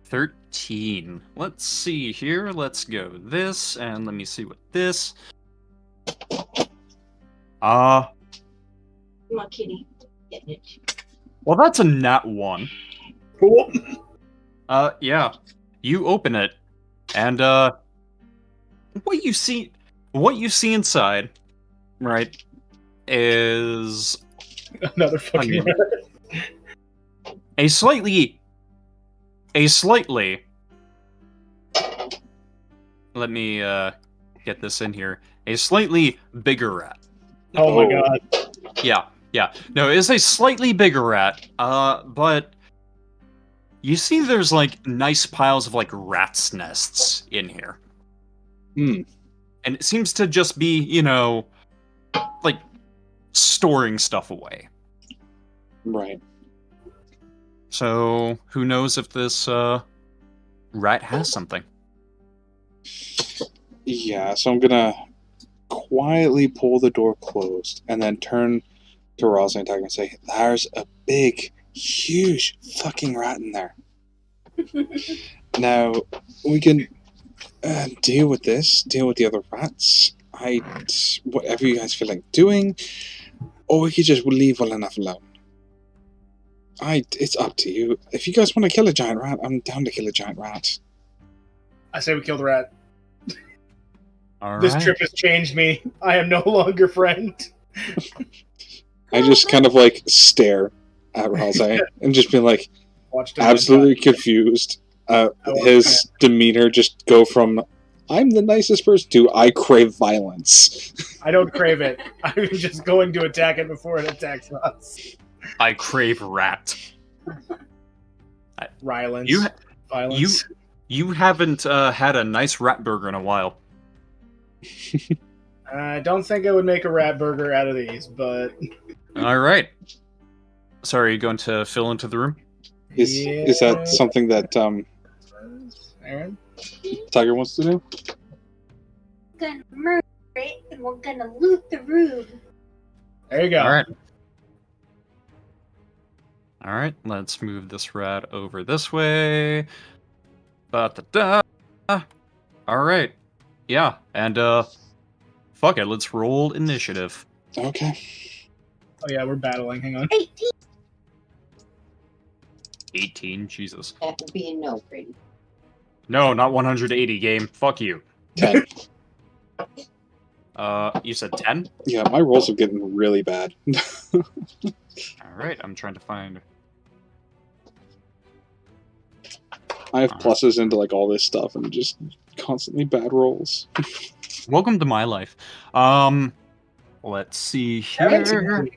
13. Let's see here. Let's go this, and let me see what this. Come on, kitty. Get it. Well, that's a nat 1. Cool. Yeah. You open it, and what you see inside, right, is Another fucking Onion. rat. a slightly let me get this in here, a slightly bigger rat. Oh my god. Yeah, no, it's a slightly bigger rat, but you see there's like nice piles of like rats' nests in here, Hmm. and it seems to just be like storing stuff away. Right. So who knows if this rat has something? Yeah, so I'm gonna quietly pull the door closed and then turn to Roslyn and Tiger and say, "There's a big, huge fucking rat in there. Now, we can deal with this, deal with the other rats. Whatever you guys feel like doing, or we could just leave well enough alone. It's up to you. If you guys want to kill a giant rat, I'm down to kill a giant rat." I say we kill the rat. All This right. trip has changed me. I am no longer friend. I just kind of like stare at Rosé and just be like Watched him absolutely confused. His demeanor just go from "I'm the nicest person" to "I crave violence." I don't crave it. I'm just going to attack it before it attacks us. I crave rat. Violence. You Violence. you haven't had a nice rat burger in a while. I don't think I would make a rat burger out of these, but All right. Sorry, are you going to fill into the room? Is that something that Aaron? Tiger wants to do? Gonna murder it, and we're gonna loot the room. There you go. All right. All right, let's move this rat over this way. Ba-da-da. All right. Yeah, and fuck it, let's roll initiative. Okay. Oh yeah, we're battling. Hang on. 18. 18, Jesus. That would be a no, Brady. No, not 180 game. Fuck you. 10. You said 10? Yeah, my rolls are getting really bad. All right, I'm trying to find. I have pluses into like all this stuff and just constantly bad rolls. Welcome to my life. Let's see Aaron, here.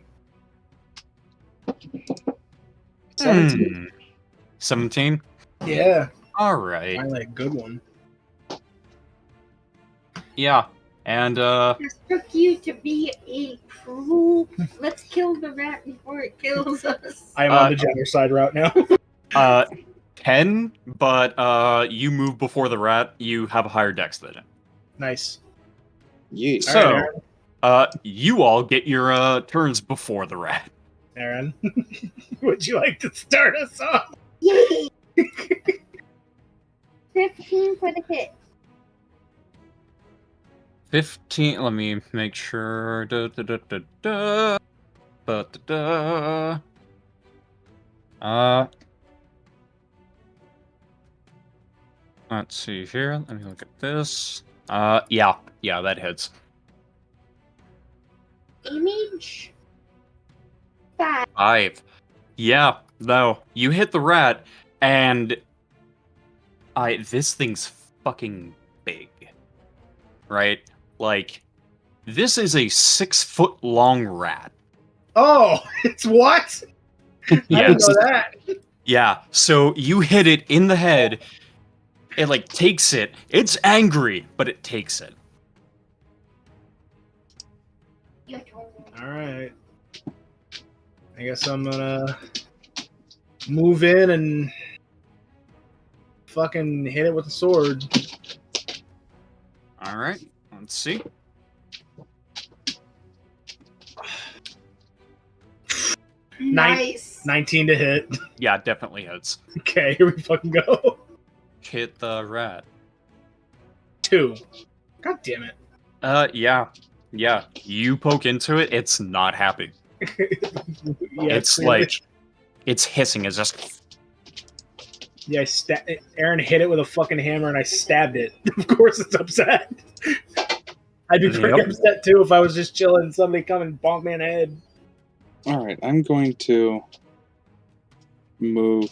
17. 17? Yeah. All right. Finally a good one. Yeah, and This took you to be a cruel. Let's kill the rat before it kills us. I am on the genocide route now. 10, but you move before the rat. You have a higher dex than it. Nice. Yeah. So, All right, you all get your turns before the rat. Aaron, would you like to start us off? Yay! 15 for the hit. 15. Let me make sure. Da, da, da, da, da. Da, da, da. Let's see here. Let me look at this. Yeah, that hits. Damage? 5. 5. Yeah, no. You hit the rat, and this thing's fucking big. Right? Like, this is a 6-foot long rat. Oh, it's what? I didn't know that. Yeah, so you hit it in the head. It, like, takes it. It's angry, but it takes it. All right. I guess I'm gonna move in and fucking hit it with a sword. All right, let's see. Nice. 19 to hit. Yeah, definitely hits. Okay, here we fucking go. Hit the rat. 2. God damn it. Yeah. You poke into it, it's not happy. Yeah, It's like, it's hissing. It's just. Yeah, Aaron hit it with a fucking hammer and I stabbed it. Of course it's upset. I'd be pretty Yep. upset too if I was just chilling and somebody come and bonk me in the head. Alright, I'm going to move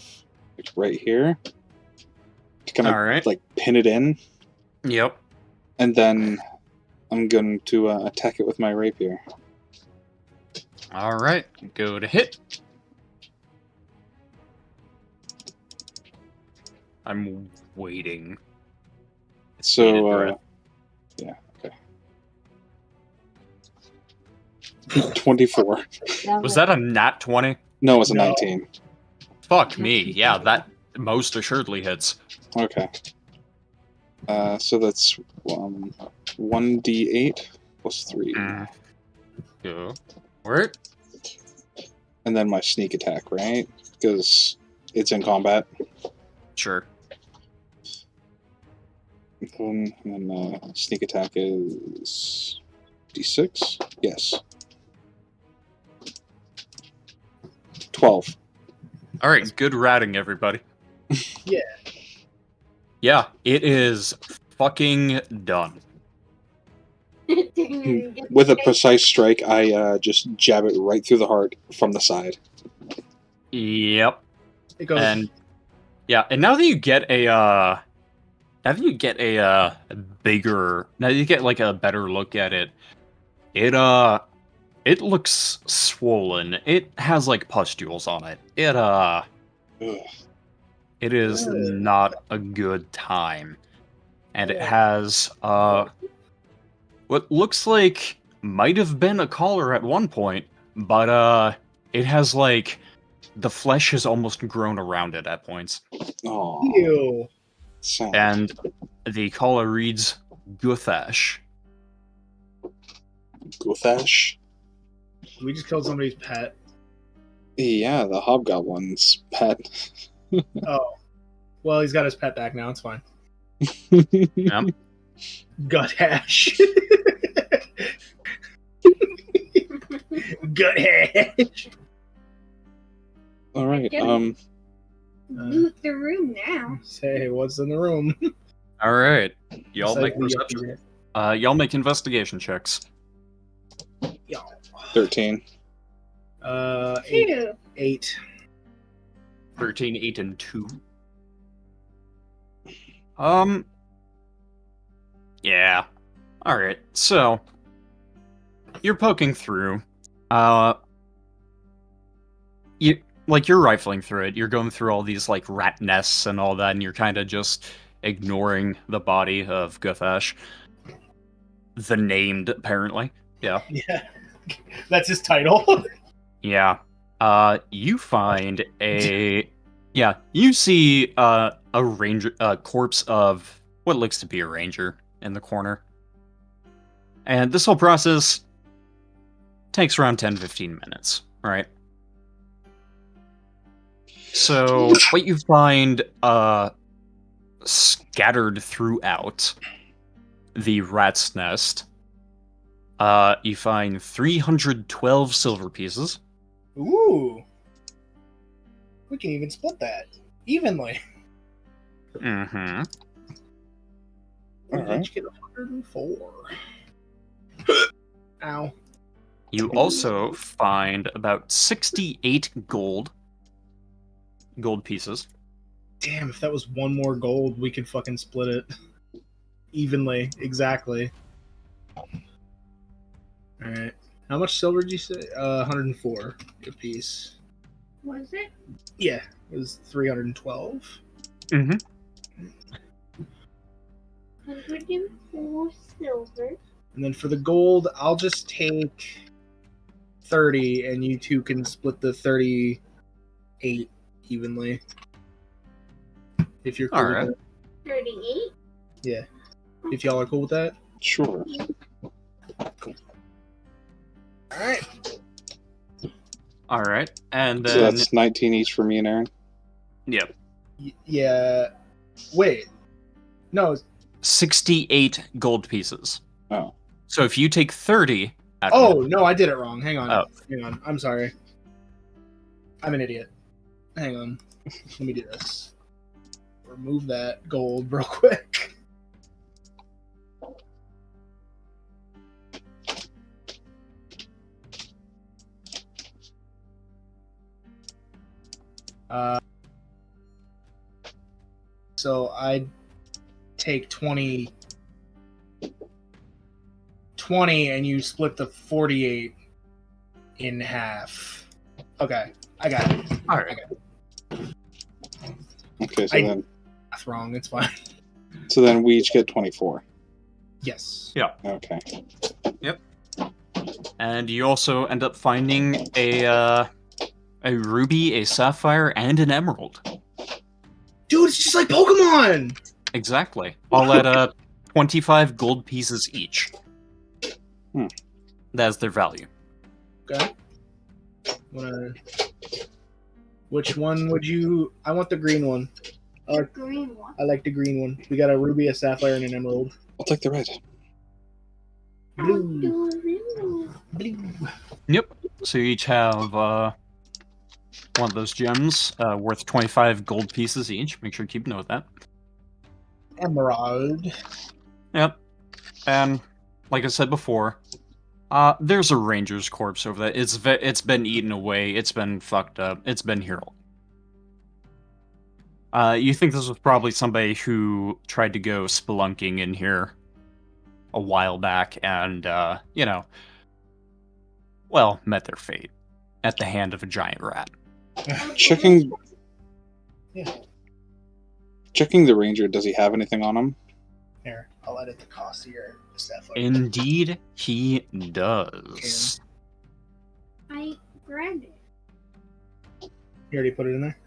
like, right here to kind of Alright. like pin it in, Yep. and then I'm going to attack it with my rapier. All right. Go to hit. I'm waiting. So, yeah, okay. 24. Was that a nat 20? No, it was a No. 19. Fuck me. Yeah, that most assuredly hits. Okay. So that's 1d8 plus 3. Yeah. Word? And then my sneak attack, right? Because it's in combat. Sure. And then sneak attack is d6. Yes. 12. All right, good ratting, everybody. Yeah. Yeah, it is fucking done. With a precise strike, I just jab it right through the heart from the side. Yep. It goes. And yeah, and now that you get a bigger, now that you get like a better look at it, it looks swollen. It has like pustules on it. Ugh. It is Ugh. not a good time. And it has what looks like might have been a collar at one point, but it has like the flesh has almost grown around it at points. Oh, Ew. sad. And the collar reads Guthash. Guthash? We just killed somebody's pet. Yeah, the hobgoblin's pet. Oh. Well, he's got his pet back now. It's fine. Yep. Gut hash. Gut hash. All right. Loot the room now. Say, what's in the room? All right. Y'all Besides make the perception. Y'all make investigation checks. 13. 8. 8. 13, 8, and 2. Yeah. Alright, so you're poking through. You're rifling through it. You're going through all these like rat nests and all that, and you're kind of just ignoring the body of Guthash. The named, apparently. Yeah. Yeah. That's his title. Yeah. You find a... Yeah, you see a ranger, corpse of what looks to be a ranger in the corner. And this whole process takes around 10-15 minutes, right? So, what you find scattered throughout the rat's nest, you find 312 silver pieces. Ooh. We can even split that evenly. Mm-hmm. We Alright. each get 104. Ow. You also find about 68 gold pieces. Damn, if that was one more gold, we could fucking split it. Evenly. Exactly. Alright. How much silver did you say? 104 a piece. Was it? Yeah, it was 312. Mm-hmm. 104 silver. And then for the gold, I'll just take 30, and you two can split the 38 evenly. If you're cool Alright. with 38? that. If y'all are cool with that. Sure. Alright. Alright, and So then... that's 19 each for me and Erin. Yep. Yeah. Wait. No. 68 gold pieces. Oh. So if you take 30... Oh, no, I did it wrong. Hang on. Oh. Hang on. I'm sorry. I'm an idiot. Hang on. Let me do this. Remove that gold real quick. So I take 20, and you split the 48 in half. Okay, I got it. Alright. Okay, so That's wrong. It's fine. then we each get 24. Yes. Yeah. Okay. And you also end up finding a ruby, a sapphire, and an emerald. Dude, it's just like Pokemon! Exactly. All at 25 gold pieces each. That's their value. Okay. Which one would you... I want the green one. The green one. I like the green one. We got a ruby, a sapphire, and an emerald. I'll take the red. Blue. Blue. Yep. So you each have one of those gems worth 25 gold pieces each. Make sure to keep note of that. Emerald. Yep. And like I said before, there's a ranger's corpse over there. It's been eaten away. It's been fucked up. It's been here. You think this was probably somebody who tried to go spelunking in here a while back and, met their fate at the hand of a giant rat. Checking Yeah. Checking the ranger, does he have anything on him? Here, I'll edit the cost of your sapphire. Indeed, he does. I grabbed it. You already put it in there?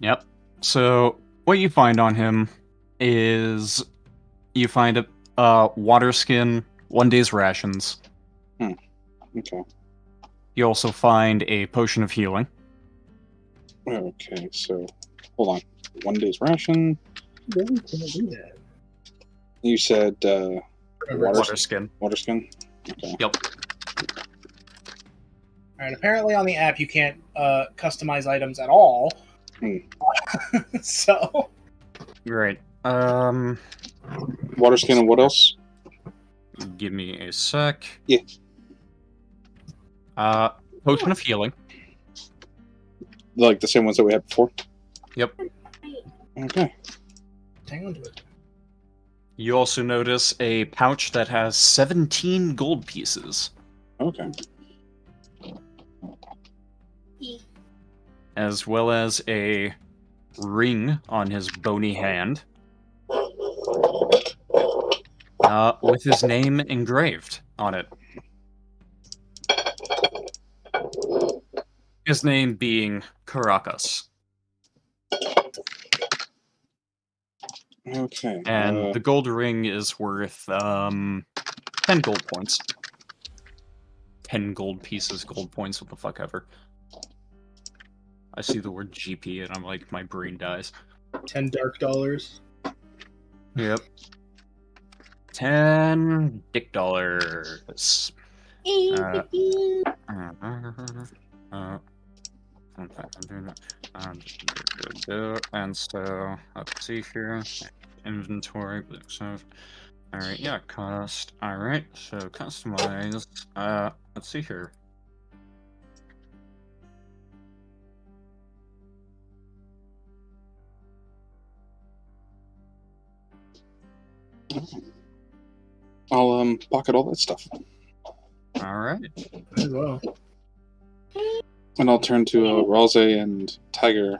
Yep. So, what you find on him is you find a water skin, 1 day's rations. Okay. You also find a potion of healing. Okay, so hold on. 1 day's ration. Really can't do that. You said Water skin. water skin? Okay. Yep. Alright, apparently on the app you can't customize items at all. So... Great. Water skin and what else? Give me a sec. Yeah. Potion of healing. Like the same ones that we had before? Yep. Okay. Hang on to it. You also notice a pouch that has 17 gold pieces, Okay. as well as a ring on his bony hand, with his name engraved on it. His name being Caracas. Okay. And the gold ring is worth 10 gold points. 10 gold pieces, gold points, what the fuck ever. I see the word GP and I'm like, my brain dies. 10 dark dollars. Yep. 10 dick dollars. And so, let's see here. Inventory, so, alright, yeah, cost. Alright, so customize. Let's see here. I'll pocket all that stuff. Alright. As well. And I'll turn to Ralze and Tiger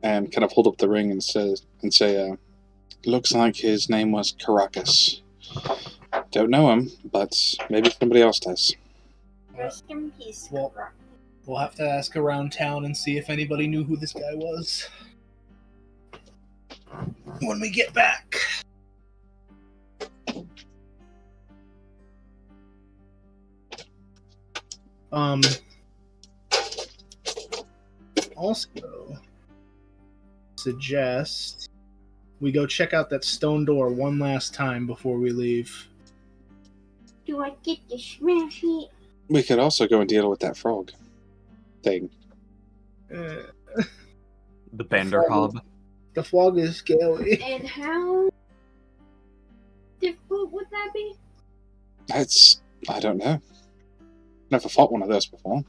and kind of hold up the ring and say, looks like his name was Caracas. Don't know him, but maybe somebody else does. Rest in peace. Well, we'll have to ask around town and see if anybody knew who this guy was. When we get back. Also, suggest we go check out that stone door one last time before we leave. Do I get to smash it? We could also go and deal with that frog thing. The Banderhob. The frog is scary. And how difficult would that be? I don't know. Never fought one of those before.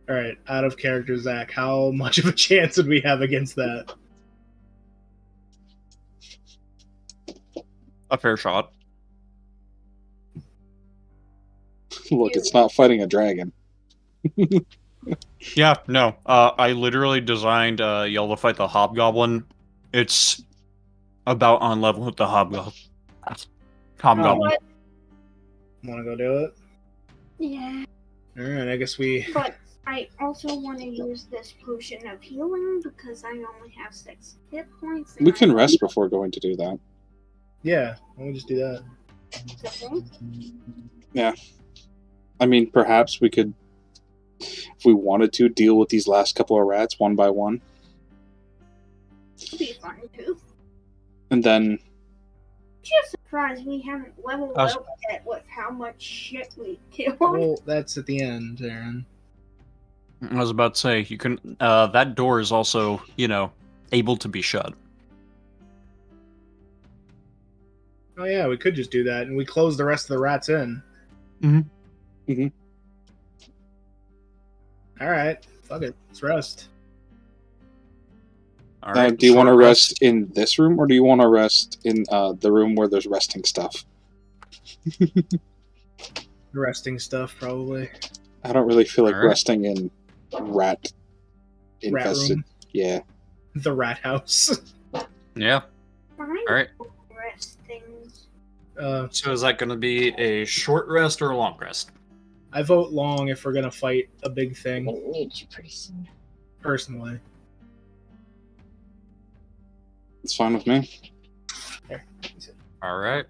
Alright, out of character, Zack, how much of a chance would we have against that? A fair shot. Look, it's not fighting a dragon. Yeah, no. I literally designed y'all to fight the Hobgoblin. It's about on level with the Hobgoblin. Want to go do it? Yeah. Alright, I guess we... But I also want to use this potion of healing because I only have 6 hit points. We can rest before going to do that. Yeah, why don't we just do that? Yeah. I mean, perhaps we could, if we wanted to, deal with these last couple of rats one by one. It'd be fun too. And then... Just surprised we haven't leveled up yet with how much shit we killed. Well, that's at the end, Erin. I was about to say, you can. That door is also, able to be shut. Oh yeah, we could just do that, and we close the rest of the rats in. Alright, fuck it, let's rest. All right. Do you want to rest in this room, or do you want to rest in the room where there's resting stuff? Resting stuff, probably. I don't really feel like Alright. resting in rat infested. room? Yeah. The rat house. Yeah. Fine. All right. Rest things. So is that going to be a short rest or a long rest? I vote long if we're gonna fight a big I'm thing, gonna need you pretty soon. personally. It's fine with me. All right.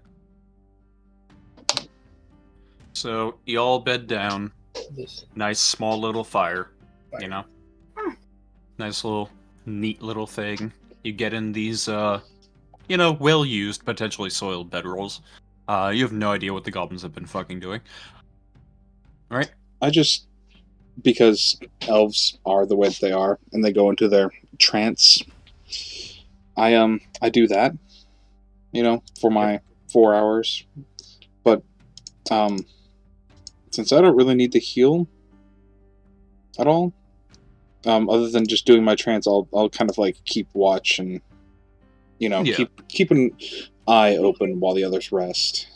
So y'all bed down. This. Nice small little fire. Fire. Nice little neat little thing. You get in these well used, potentially soiled bedrolls. You have no idea what the goblins have been fucking doing. All right. I just, because elves are the way that they are, and they go into their trance, I do that, for my 4 hours. But since I don't really need to heal at all, other than just doing my trance, I'll kind of like keep watch and keep an eye open while the others rest.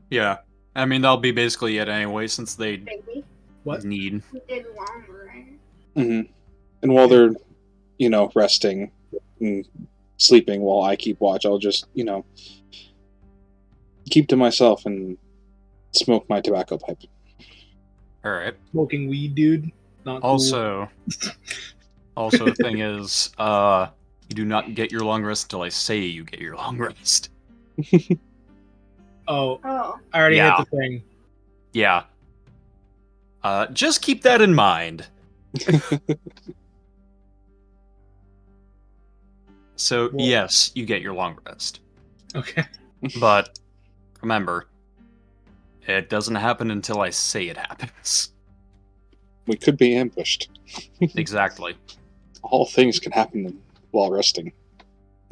Yeah. I mean, that'll be basically it anyway, since they Baby. What? need. We did longer, right? Mm-hmm. And while they're, resting and sleeping while I keep watch, I'll just, keep to myself and smoke my tobacco pipe. All right. Smoking weed, dude. Not cool. Also, the thing is, you do not get your long rest until I say you get your long rest. Oh, Oh. I already Yeah. hit the thing. Yeah. Just keep that in mind. So, Well- yes, you get your long rest. Okay. But remember, it doesn't happen until I say it happens. We could be ambushed. Exactly. All things can happen while resting.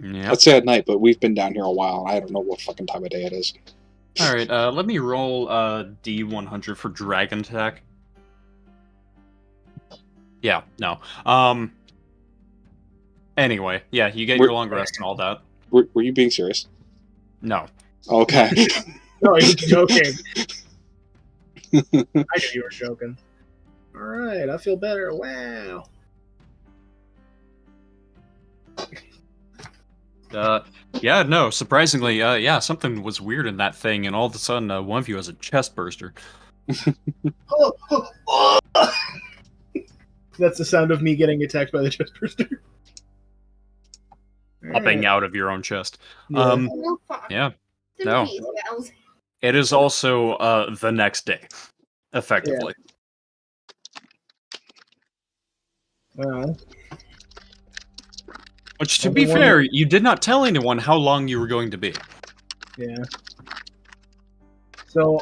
Yeah. Let's say at night, but we've been down here a while, and I don't know what fucking time of day it is. All right. Let me roll D100 for dragon attack. Yeah. No. Anyway, yeah, you get your long rest and all that. Were you being serious? No. Okay. No, you're joking. I knew you were joking. Alright, I feel better. Wow. Yeah, no, surprisingly, yeah, something was weird in that thing, and all of a sudden, one of you has a chest burster. That's the sound of me getting attacked by the chest burster. Popping out of your own chest. Yeah. No fuck. Yeah. The No. meat wells. It is also the next day, effectively. Well, Which, to be fair, you did not tell anyone how long you were going to be. yeah. So,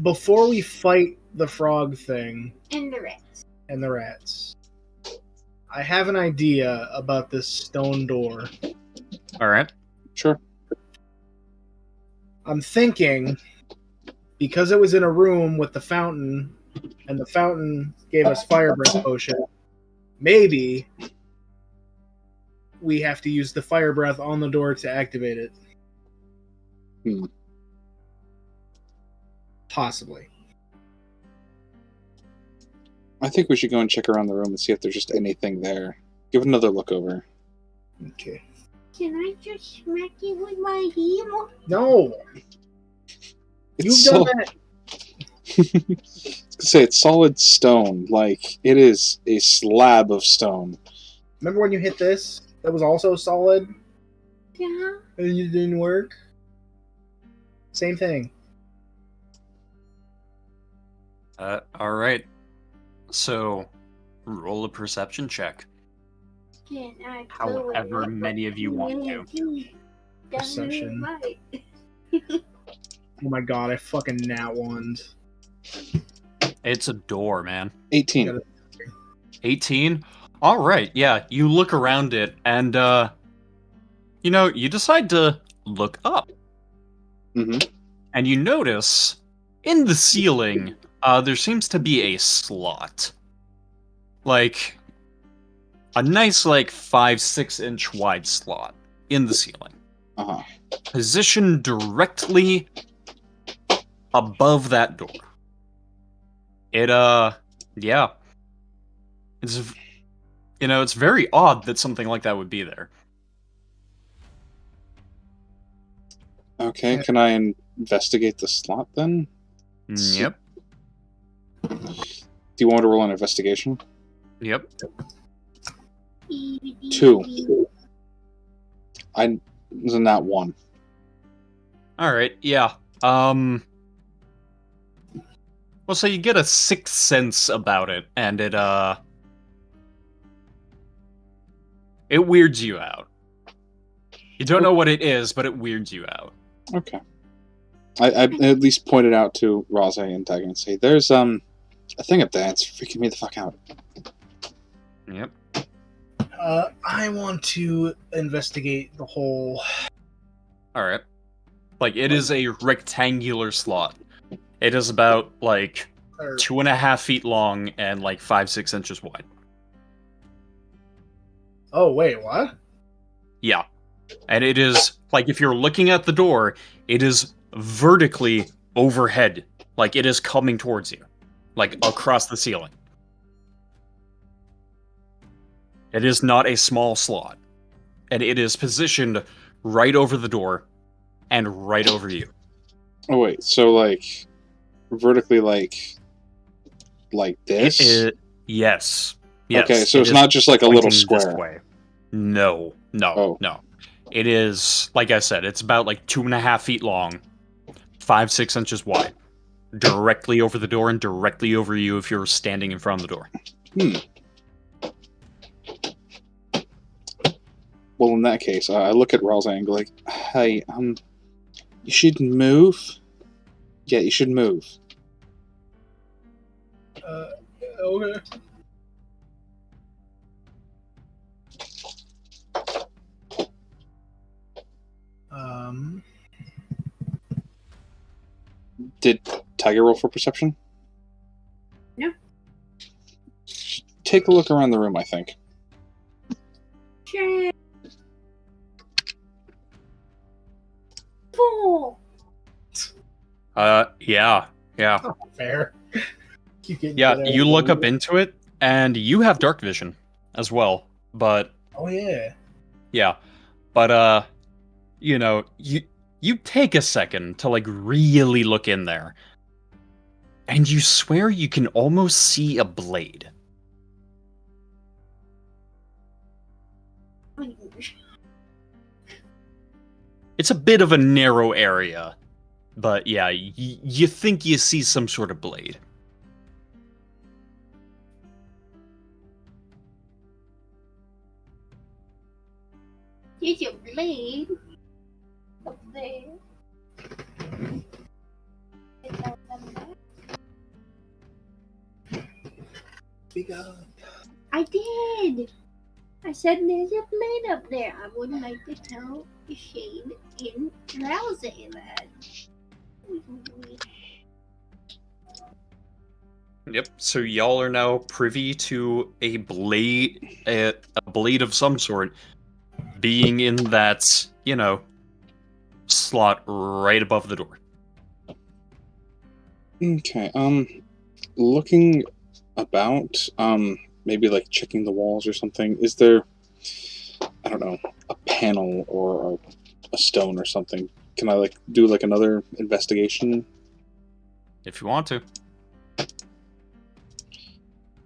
before we fight the frog thing And the rats. and the rats, I have an idea about this stone door. All right. Sure. I'm thinking, because it was in a room with the fountain, and the fountain gave us fire breath potion, maybe we have to use the fire breath on the door to activate it. Hmm. Possibly. I think we should go and check around the room and see if there's just anything there. Give it another look over. Okay. Can I just smack it with my heel? No! It's You've so, done that. Say it's solid stone. Like, it is a slab of stone. Remember when you hit this? That was also solid? Yeah. And it didn't work? Same thing. All right. So, roll a perception check. Can I However many of you want to. Perception. Oh my god, I fucking nat one'd. It's a door, man. 18. 18? All right, yeah. You look around it, and, you decide to look up. Mm-hmm. And you notice, in the ceiling, there seems to be a slot. Like, a nice, 5-6 inch wide slot in the ceiling. Uh-huh. Positioned directly above that door. It, yeah. It's very odd that something like that would be there. Okay, can I investigate the slot then? Yep. Do you want to roll an investigation? Yep. 2. I was in that 1. Alright, yeah. Well, so you get a sixth sense about it, and it weirds you out. You don't know what it is, but it weirds you out. Okay. I at least pointed out to Rose and Tag and say, there's a thing up there, it's freaking me the fuck out. Yep. I want to investigate the whole... Alright. It is a rectangular slot. It is about, 2.5 feet long and, 5-6 inches wide. Oh, wait, what? Yeah. And it is, if you're looking at the door, it is vertically overhead. It is coming towards you. Across the ceiling. It is not a small slot. And it is positioned right over the door and right over you. Oh, wait, so, vertically, like this? Yes. Okay, so it's not just, a little square. Way. No. Oh. No. It is, like I said, it's about, 2.5 feet long, 5-6 inches wide. Directly over the door and directly over you if you're standing in front of the door. Well, in that case, I look at Ral's and go hey, you should move. Yeah, you should move. Okay. Did Tiger roll for perception? No. Take a look around the room, I think. Sure. 4. Yeah. Oh, fair. Yeah, you look up into it, and you have dark vision as well, but... Oh, yeah. Yeah, but, you take a second to, really look in there, and you swear you can almost see a blade. It's a bit of a narrow area, but yeah, you think you see some sort of blade. Here's your blade. Up there. Speak up. I did. I said there's a blade up there. I would like to tell Shayde in Rouse that. Yep. So y'all are now privy to a blade of some sort being in that, slot right above the door. Okay, looking about, maybe checking the walls or something. Is there, I don't know, a panel or a stone or something? Can I do another investigation? If you want to.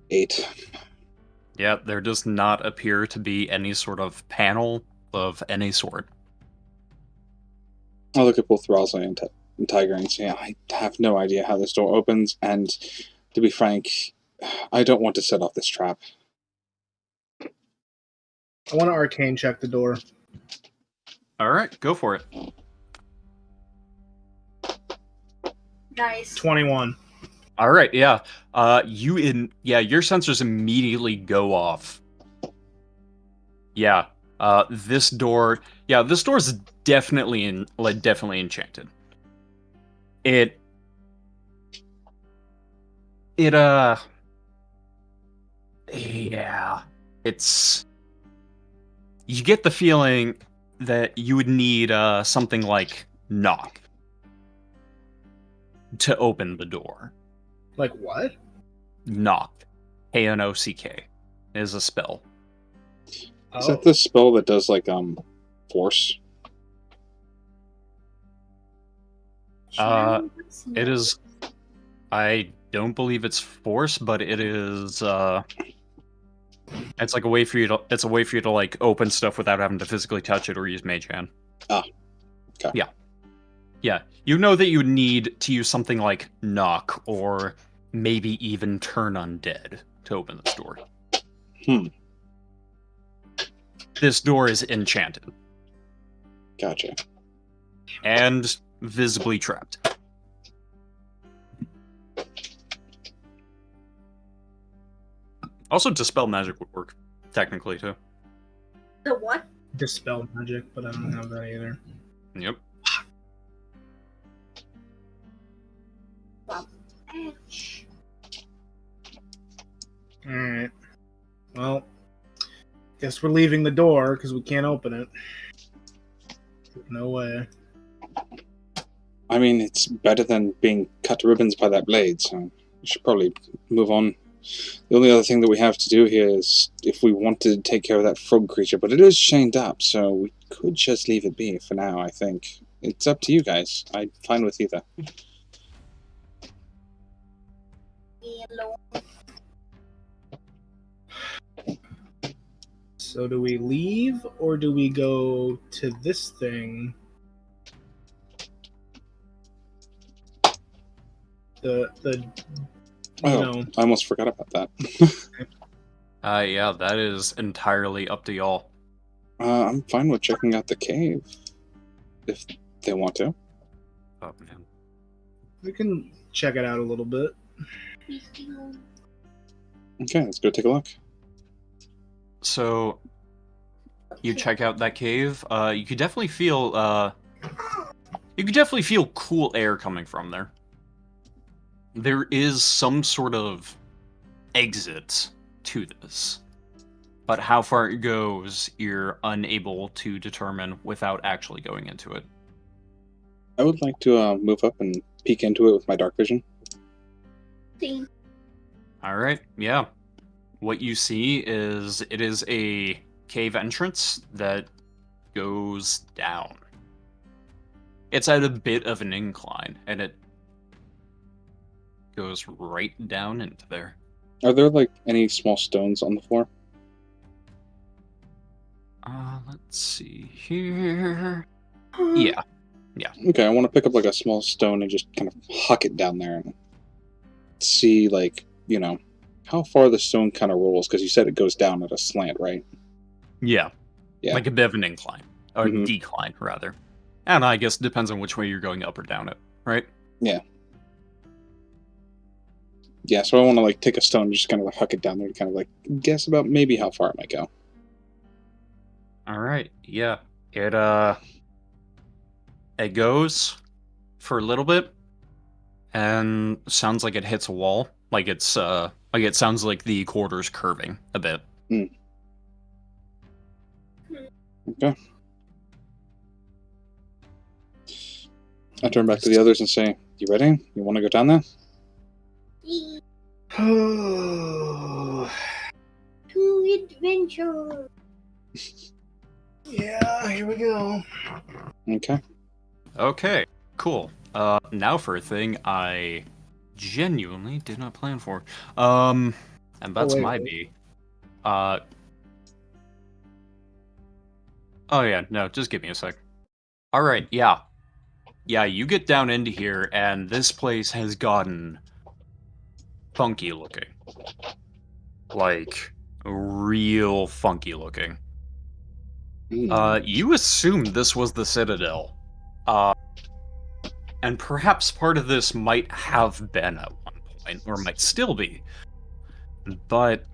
8. Yeah, there does not appear to be any sort of panel of any sort. I look at both Ralsei and Tiger and say, I have no idea how this door opens, and to be frank, I don't want to set off this trap. I want to arcane check the door. All right, go for it. Nice. 21. All right, yeah. Your sensors immediately go off. Yeah. This door is definitely enchanted. It's you get the feeling that you would need something like knock to open the door. Like what? Knock. K-N-O-C-K is a spell. Is that the spell that does, like, force? It is... I don't believe it's force, but it is, it's like a way for you to, like, open stuff without having to physically touch it or use Mage Hand. Ah. Okay. Yeah. Yeah. You know that you would need to use something like knock, or maybe even turn undead to open this door. This door is enchanted. Gotcha. And visibly trapped. Also, Dispel Magic would work, technically, too. The what? Dispel magic, but I don't have that either. Yep. Ouch. Alright. Well, guess we're leaving the door because we can't open it. No way. I mean, it's better than being cut to ribbons by that blade, so we should probably move on. The only other thing that we have to do here is if we want to take care of that frog creature, but it is chained up, so we could just leave it be for now, I think. It's up to you guys. I'm fine with either. Hello. So do we leave or do we go to this thing? I almost forgot about that. Yeah, that is entirely up to y'all. I'm fine with checking out the cave, if they want to. Oh, man. We can check it out a little bit. Okay, let's go take a look. So, you check out that cave. You could definitely feel cool air coming from there. There is some sort of exit to this, but how far it goes, you're unable to determine without actually going into it. I would like to move up and peek into it with my dark vision. Thing. All right, yeah. What you see is it is a cave entrance that goes down. It's at a bit of an incline, and it goes right down into there. Are there, like, any small stones on the floor? Let's see here. Yeah. Okay, I want to pick up, like, a small stone and just kind of huck it down there and see, like, you know, how far the stone kind of rolls, because you said it goes down at a slant, right? Yeah. Yeah. Like a bit of an incline. Or Mhm. decline, rather. And I guess it depends on which way you're going up or down it, right? Yeah, so I want to, like, take a stone and just kind of, like, huck it down there to kind of, like, guess about maybe how far it might go. Alright, yeah. It goes for a little bit, and sounds like it hits a wall. Like it sounds like the corridor's curving a bit. Okay. I turn back to the others and say, you ready? You want to go down there? To adventure. Yeah, here we go. Okay. Okay, cool. Now for a thing I genuinely did not plan for. And that's wait, my wait. B. Oh yeah, no, just give me a sec. Alright, yeah. Yeah, you get down into here, and this place has gotten funky looking. Like, real funky looking. You assumed this was the Citadel. And perhaps part of this might have been at one point, or might still be. But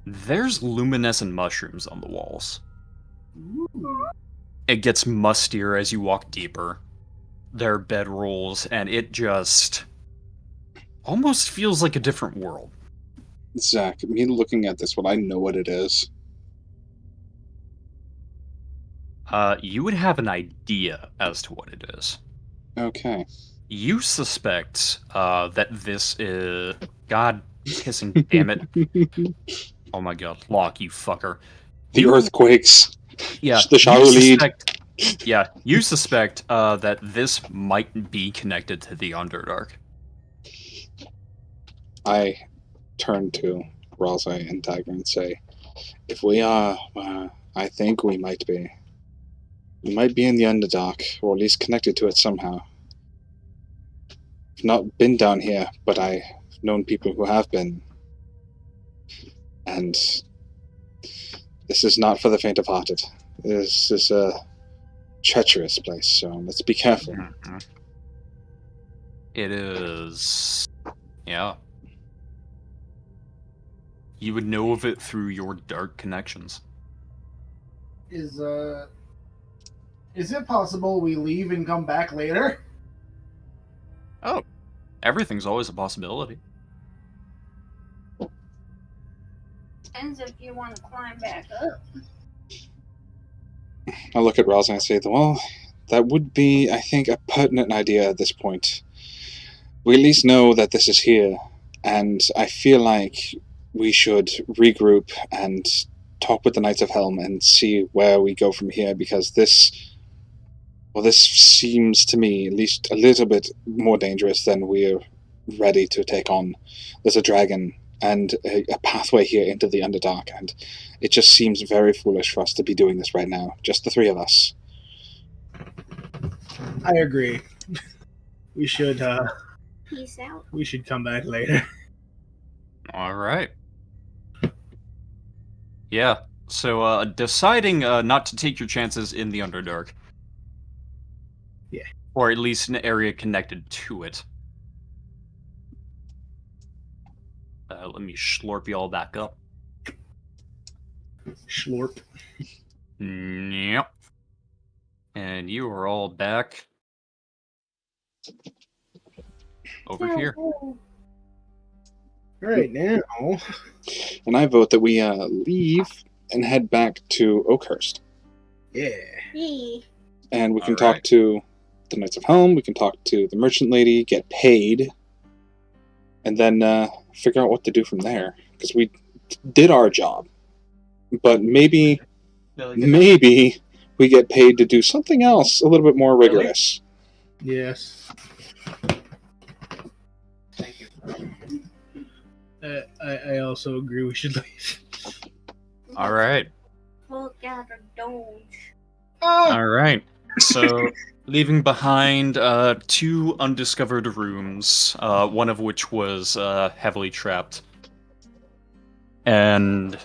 there's luminescent mushrooms on the walls. It gets mustier as you walk deeper. There are bedrolls, and it just almost feels like a different world. Zack, me looking at this, would I know what it is? You would have an idea as to what it is. Okay. You suspect that this is... God kissing damn it. Oh my god, Locke, you fucker. The earthquakes. Yeah, The shower lead. You suspect that this might be connected to the Underdark. I turn to Ralse and Tiger and say, if we are, I think we might be. We might be in the Underdark, or at least connected to it somehow. I've not been down here, but I've known people who have been. And this is not for the faint of hearted. This is a treacherous place, so let's be careful. Mm-hmm. It is... Yeah. You would know of it through your dark connections. Is it possible we leave and come back later? Oh, everything's always a possibility. Depends if you want to climb back up. I look at Ralse and I say, well, that would be, I think, a pertinent idea at this point. We at least know that this is here, and I feel like we should regroup and talk with the Knights of Helm and see where we go from here, because this seems to me at least a little bit more dangerous than we're ready to take on. There's a dragon and a pathway here into the Underdark, and it just seems very foolish for us to be doing this right now, just the three of us. I agree. We should Peace out. we should come back later. Alright. Yeah, so deciding not to take your chances in the Underdark. Yeah. Or at least an area connected to it. Let me slurp you all back up. Schlorp. Yep. And you are all back over here. Oh, Right now, And I vote that we leave and head back to Oakhurst. yeah. hey. And we can Alright. talk to the Knights of Helm, we can talk to the merchant lady, get paid, and then figure out what to do from there. Because we did our job. But maybe we get paid to do something else a little bit more rigorous. Yes. Thank you. I also agree we should leave. Alright. Look out a doge. Oh! Alright. So, leaving behind two undiscovered rooms, one of which was heavily trapped. And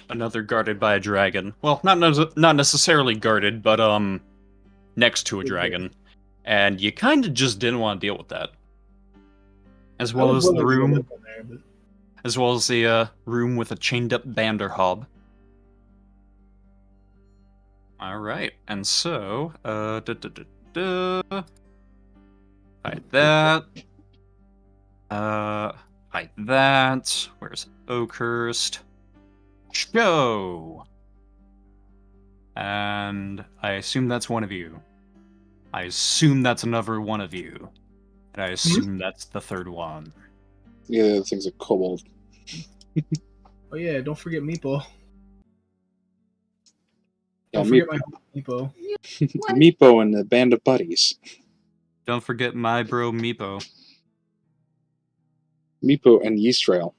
another guarded by a dragon. Well, not necessarily guarded, but next to a dragon. And you kind of just didn't want to deal with that. As well as the room, as well as the room with a chained up Banderhob. Alright, and so, hide that. Hide that. Where's Oakhurst? Show! And I assume that's one of you. I assume that's another one of you. And I assume that's the third one. Yeah, the thing's a kobold. Oh yeah, don't forget Meepo. Yeah, Don't forget my Meepo. Meepo and the band of buddies. Don't forget my bro Meepo. Meepo and Yeastrail.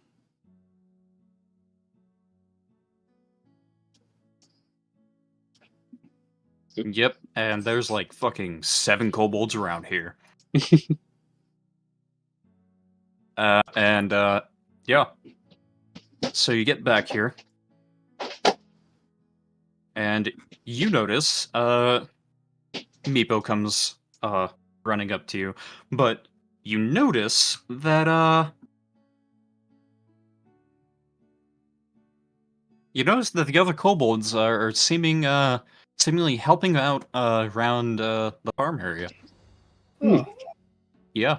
Yep, and there's like fucking 7 kobolds around here. Yeah. So you get back here, and you notice, Meepo comes, running up to you, but you notice that, the other kobolds are seemingly helping out, around, the farm area. Oh, Yeah.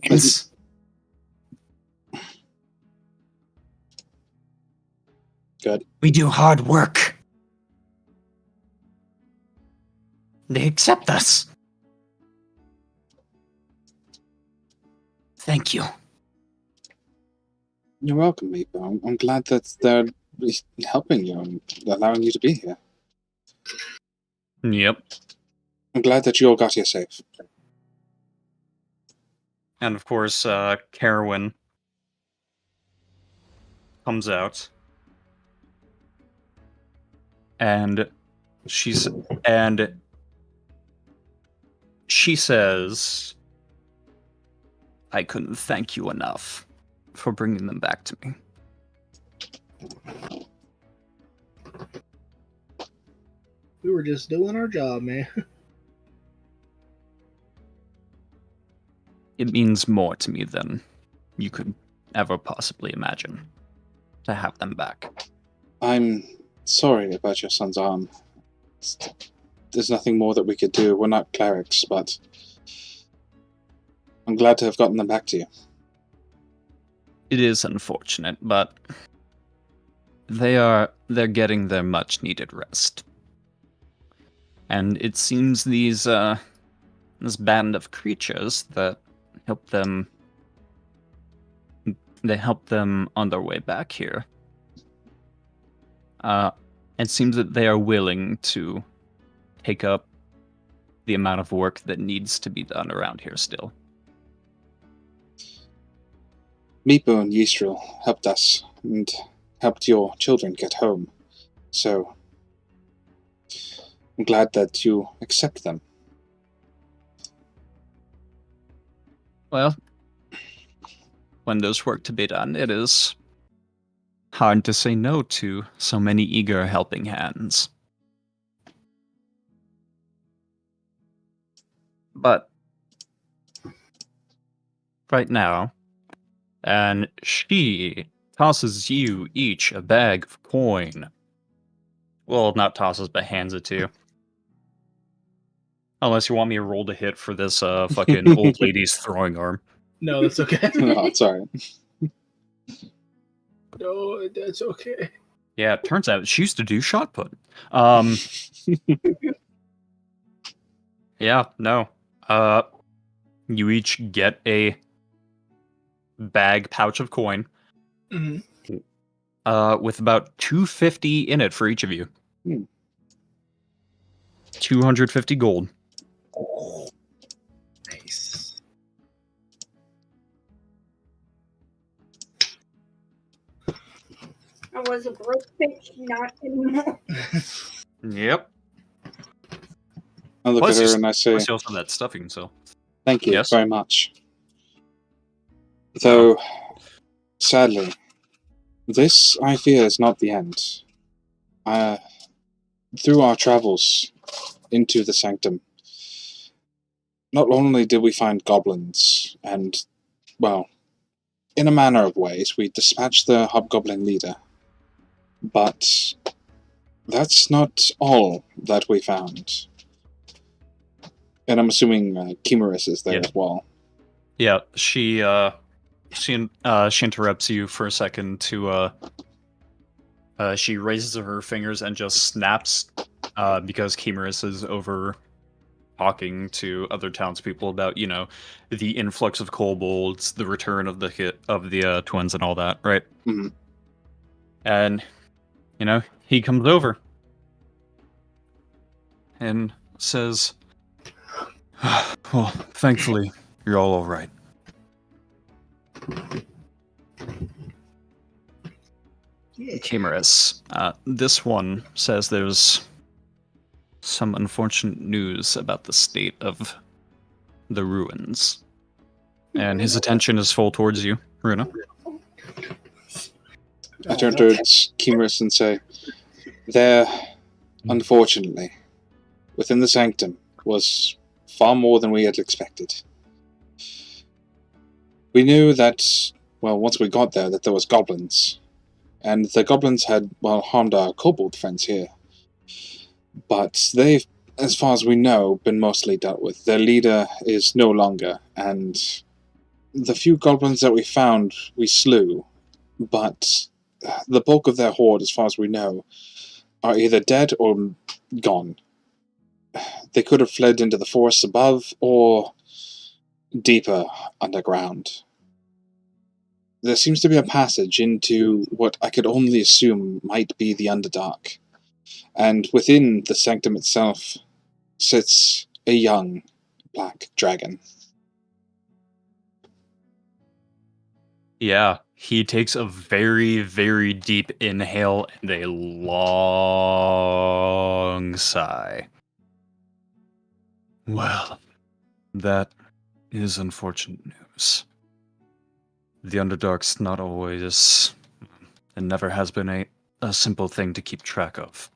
As- Good. We do hard work. They accept us. Thank you. You're welcome, Meepo. I'm glad that they're helping you and allowing you to be here. Yep. I'm glad that you all got here safe. And of course, Carowin comes out. And she says, I couldn't thank you enough for bringing them back to me. we were just doing our job, man. It means more to me than you could ever possibly imagine to have them back. I'm sorry about your son's arm. There's nothing more that we could do. We're not clerics, but I'm glad to have gotten them back to you. It is unfortunate, but they're getting their much needed rest. And it seems this band of creatures that help them on their way back here. It seems that they are willing to take up the amount of work that needs to be done around here still. Meepo and Yeastrail helped us and helped your children get home. So I'm glad that you accept them. Well, when there's work to be done, it is hard to say no to so many eager helping hands. But right now, and she tosses you each a bag of coin. Well, not tosses, but hands it to you. Unless you want me to roll to hit for this fucking old lady's throwing arm. No, that's okay. No, it's alright. No, that's okay. Yeah, it turns out she used to do shot put. Yeah, no. You each get a pouch of coin. Mm-hmm. With about 250 in it for each of you. 250 gold. Nice. I was a broke bitch, not anymore. Yep. I look Plus at you- her and I say, Plus you also have that stuffing, so. thank you Yes? very much. Though, sadly, this, I fear, is not the end. Through our travels into the sanctum, not only did we find goblins, and, well, in a manner of ways, we dispatched the hobgoblin leader. But that's not all that we found. And I'm assuming Chimerus is there Yeah. as well. Yeah, she interrupts you for a second to she raises her fingers and just snaps because Chimerus is over talking to other townspeople about, the influx of kobolds, the return of the twins and all that, right? Mhm. And he comes over and says, well, thankfully You're all right. Chimeras. This one says there's some unfortunate news about the state of the ruins. And his attention is full towards you, Runa. I turn towards Chimeras and say, there, unfortunately, within the sanctum was far more than we had expected. We knew that, well, once we got there, that there was goblins. And the goblins had, well, harmed our kobold friends here. But they've, as far as we know, been mostly dealt with. Their leader is no longer, and the few goblins that we found, we slew. But the bulk of their horde, as far as we know, are either dead or gone. They could have fled into the forests above, or deeper underground. There seems to be a passage into what I could only assume might be the Underdark. And within the sanctum itself sits a young black dragon. Yeah, he takes a very, very deep inhale and a long sigh. Well, that is unfortunate news. The Underdark's not always, and never has been a simple thing to keep track of.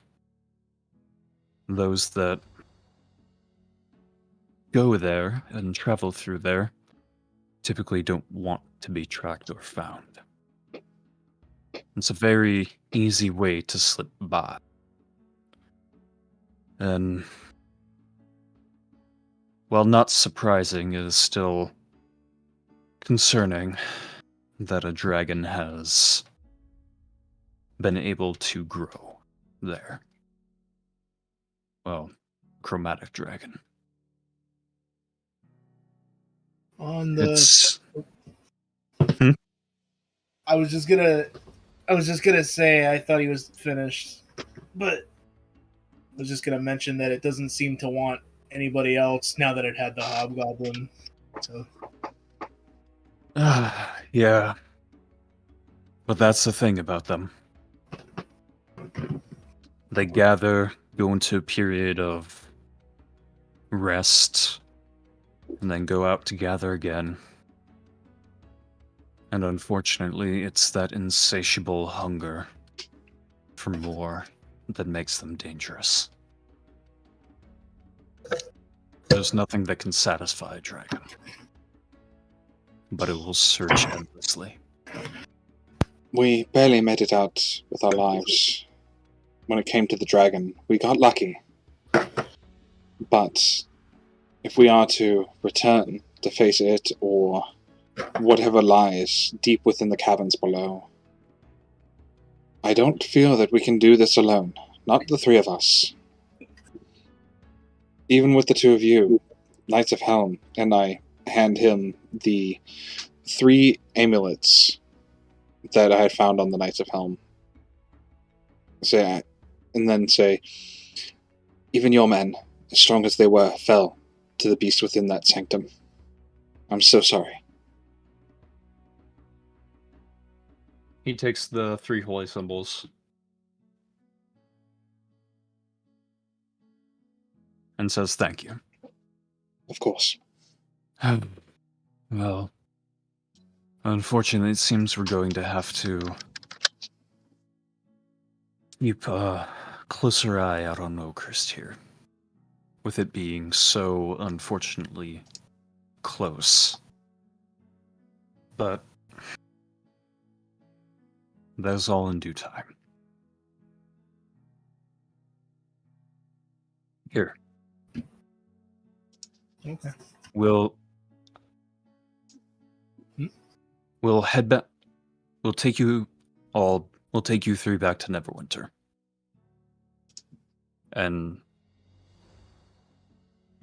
Those that go there and travel through there typically don't want to be tracked or found. It's a very easy way to slip by. And, while not surprising, it is still concerning that a dragon has been able to grow there. Well, chromatic dragon. On the, It's... I was just gonna say I thought he was finished, but I was just gonna mention that it doesn't seem to want anybody else now that it had the hobgoblin. So. Yeah. But that's the thing about them. They gather, go into a period of rest, and then go out to gather again. And unfortunately, it's that insatiable hunger for more that makes them dangerous. There's nothing that can satisfy a dragon, but it will search endlessly. We barely made it out with our lives. When it came to the dragon, we got lucky. But if we are to return to face it, or whatever lies deep within the caverns below, I don't feel that we can do this alone. Not the three of us. Even with the two of you, Knights of Helm, and I hand him the 3 amulets that I had found on the Knights of Helm. And then say, even your men, as strong as they were, fell to the beast within that sanctum. I'm so sorry. He takes the 3 holy symbols and says thank you. Of course. Well, unfortunately, it seems we're going to have to keep a closer eye out on Oakhurst here, with it being so unfortunately close. But that is all in due time. Here. Okay. We'll head back. We'll take you 3 back to Neverwinter. And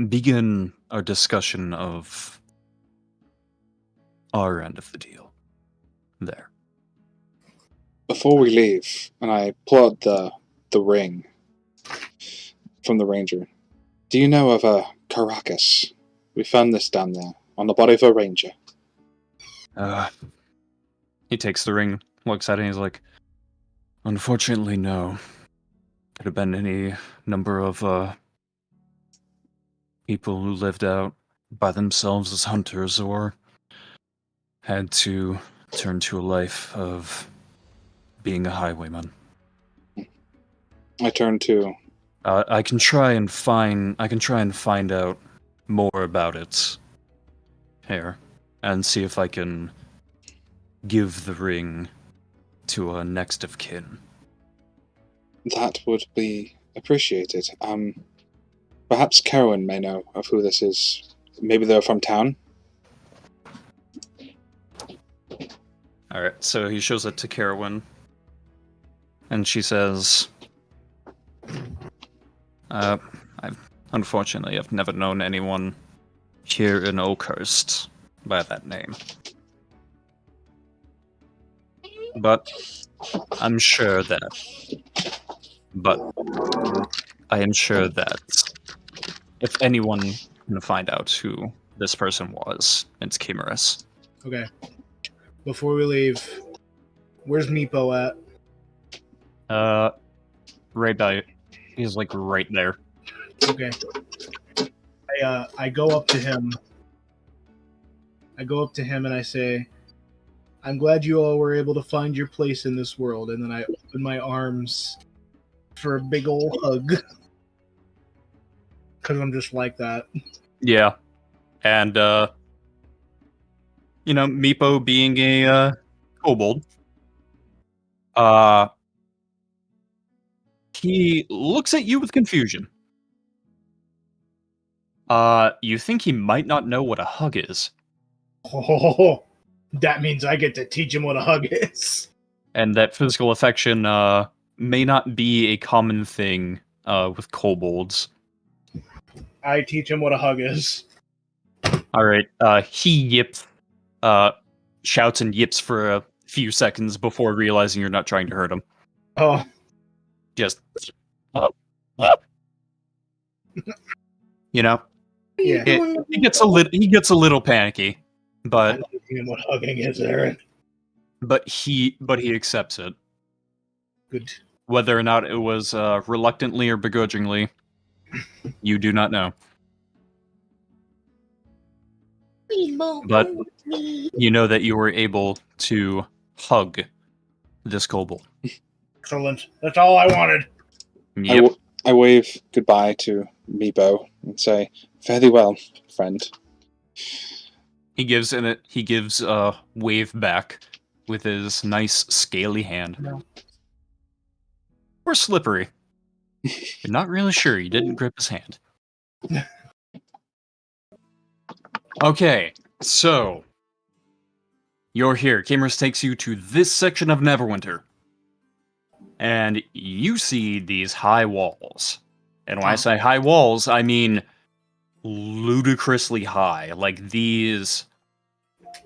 begin our discussion of our end of the deal. There. Before we leave, and I pull out the ring from the ranger, do you know of a Caracas? We found this down there. on the body of a ranger. He takes the ring, looks at it, and he's like, unfortunately, no. Could have been any number of people who lived out by themselves as hunters or had to turn to a life of being a highwayman. I turn to... I can try and find out more about it here and see if I can give the ring to a next of kin. That would be appreciated. Perhaps Carowin may know of who this is. Maybe they're from town? Alright, so he shows it to Carowin. And she says, unfortunately, I've never known anyone here in Oakhurst by that name. But I am sure that if anyone can find out who this person was, it's Chimerus. Okay. Before we leave, where's Meepo at? Right by, he's like right there. Okay. I go up to him. And I say, I'm glad you all were able to find your place in this world. And then I open my arms for a big old hug. Because I'm just like that. Yeah. And, Meepo being a kobold, he looks at you with confusion. You think he might not know what a hug is. Oh, that means I get to teach him what a hug is. And that physical affection, may not be a common thing, with kobolds. I teach him what a hug is. Alright, he yips, shouts and yips for a few seconds before realizing you're not trying to hurt him. Oh. Just, you know? Yeah. He gets a little panicky, but I'm teaching him what hugging is, Erin. but he accepts it. Good. Whether or not it was reluctantly or begrudgingly, you do not know. But you know that you were able to hug this kobold. Excellent. That's all I wanted. Yep. I wave goodbye to Meepo and say, "Fare thee well, friend." He gives a wave back with his nice scaly hand. No. Or slippery. You're not really sure. You didn't grip his hand. Okay, so you're here. Cameras takes you to this section of Neverwinter. And you see these high walls. And when I say high walls, I mean ludicrously high. Like these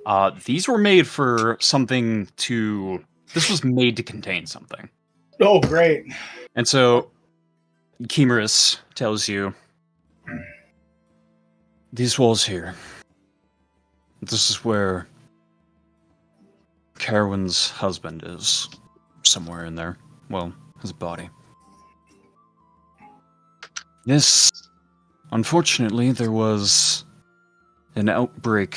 were made for something to... This was made to contain something. Oh, great. And so, Chimerus tells you, these walls here, this is where Carowin's husband is, somewhere in there. Well, his body. This, unfortunately, there was an outbreak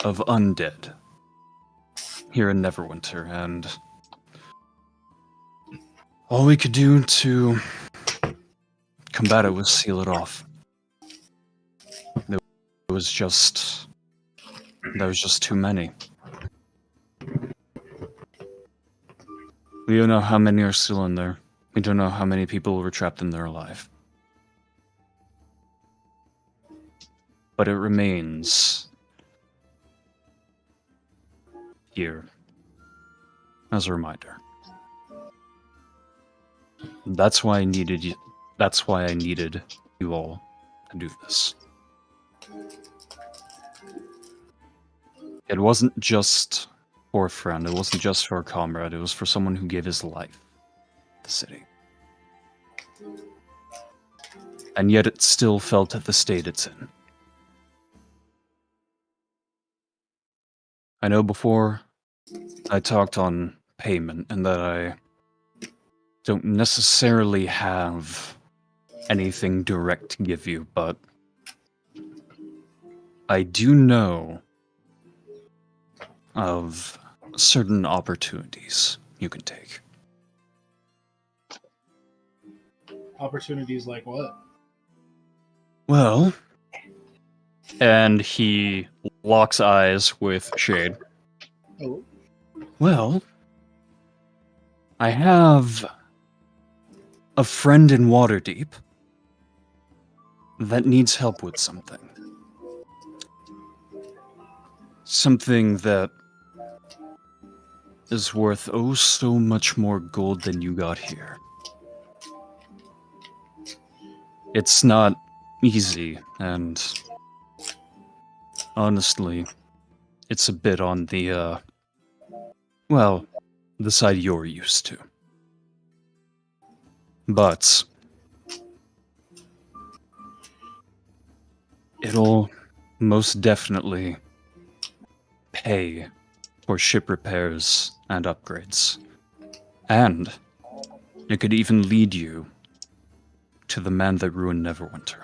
of undead here in Neverwinter, and all we could do to combat it was seal it off. There was just too many. We don't know how many are still in there. We don't know how many people were trapped in there alive. But it remains here as a reminder. That's why I needed you. That's why I needed you all to do this. It wasn't just for a friend. It wasn't just for a comrade. It was for someone who gave his life to the city. And yet it still fell to the state it's in. I know before I talked on payment and that I don't necessarily have anything direct to give you, but I do know of certain opportunities you can take. Opportunities like what? Well, and he locks eyes with Shayde. Oh, Well, I have a friend in Waterdeep that needs help with something. Something that is worth oh so much more gold than you got here. It's not easy, and honestly, it's a bit on the, well, the side you're used to. But it'll most definitely pay for ship repairs and upgrades. And it could even lead you to the man that ruined Neverwinter.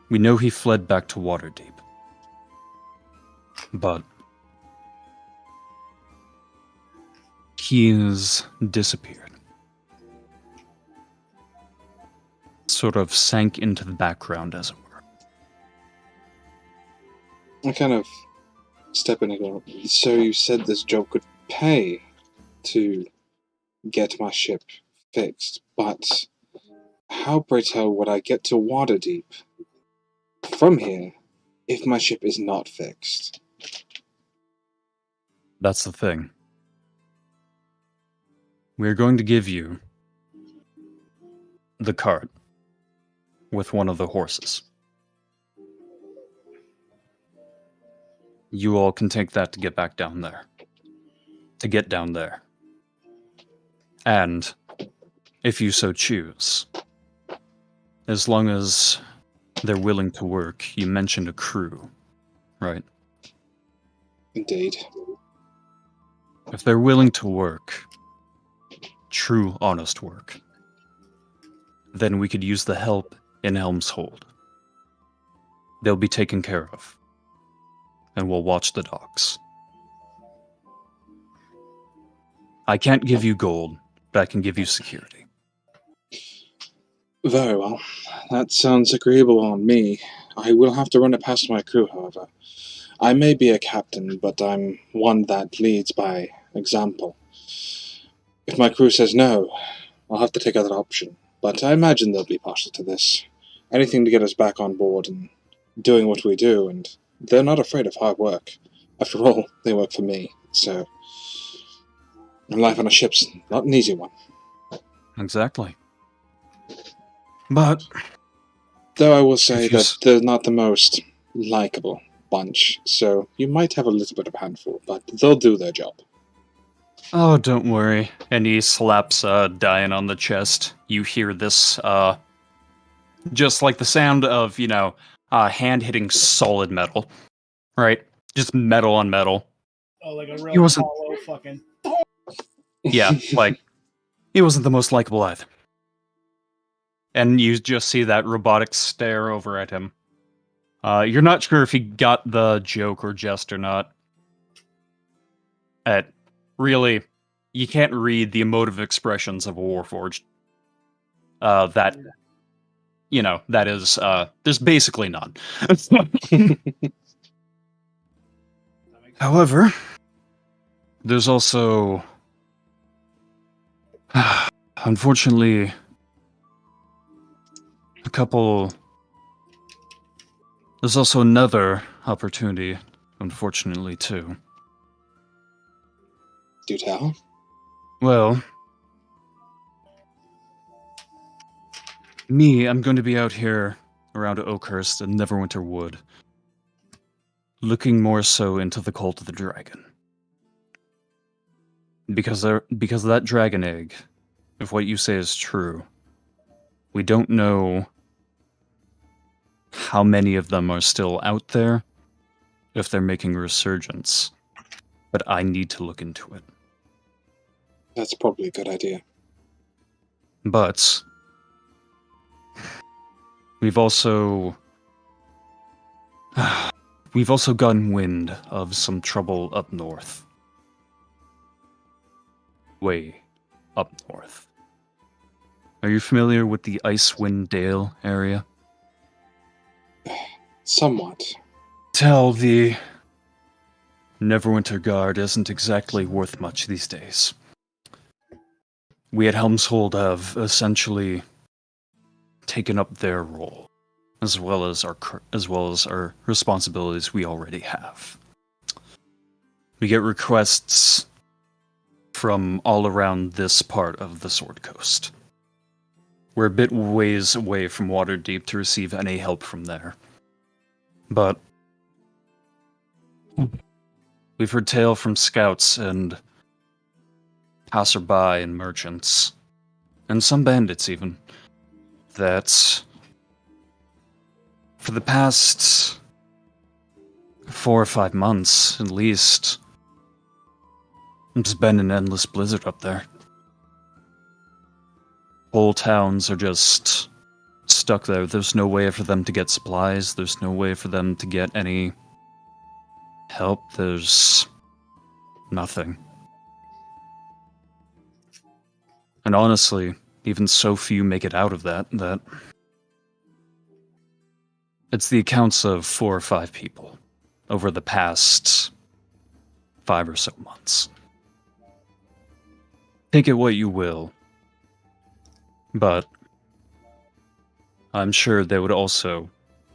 We know he fled back to Waterdeep. But he's disappeared. Sort of sank into the background, as it were. I kind of step in and go, so you said this job could pay to get my ship fixed, but how, pray tell, would I get to Waterdeep from here if my ship is not fixed? That's the thing. We're going to give you the cart with one of the horses. You all can take that to get back down there. To get down there. And, if you so choose, as long as they're willing to work, you mentioned a crew, right? Indeed. If they're willing to work, true, honest work, then we could use the help in Helm's Hold. They'll be taken care of, and we'll watch the docks. I can't give you gold, but I can give you security. Very well. That sounds agreeable on me. I will have to run it past my crew, however. I may be a captain, but I'm one that leads by example. If my crew says no, I'll have to take that option. But I imagine they'll be partial to this. Anything to get us back on board and doing what we do, and they're not afraid of hard work. After all, they work for me, so... And life on a ship's not an easy one. Exactly. But... Though I will say that they're not the most likable bunch, so you might have a little bit of a handful, but they'll do their job. Oh, don't worry. And he slaps Diane on the chest. You hear this, just like the sound of, hand hitting solid metal. Right? Just metal on metal. Oh, like a He real wasn't- hollow fucking. Yeah, like, he wasn't the most likable either. And you just see that robotic stare over at him. You're not sure if he got the joke or jest or not. Really, you can't read the emotive expressions of a Warforged. That is, there's basically none. However, there's also, unfortunately, there's also another opportunity, unfortunately, too. Do tell. Well, I'm going to be out here around Oakhurst and Neverwinter Wood, looking more so into the Cult of the Dragon. Because of that dragon egg, if what you say is true, we don't know how many of them are still out there, if they're making a resurgence, but I need to look into it. That's probably a good idea. But we've also gotten wind of some trouble up north. Way up north. Are you familiar with the Icewind Dale area? Somewhat. Tell the Neverwinter Guard isn't exactly worth much these days. We at Helmshold have essentially taken up their role, as well as our responsibilities we already have. We get requests from all around this part of the Sword Coast. We're a bit ways away from Waterdeep to receive any help from there. But we've heard tale from scouts and passerby and merchants, and some bandits even, that for the past 4 or 5 months, at least, it's been an endless blizzard up there. Whole towns are just stuck there. There's no way for them to get supplies. There's no way for them to get any help. There's nothing. And honestly, even so few make it out of that it's the accounts of 4 or 5 people over the past 5 or so months. Take it what you will, but I'm sure they would also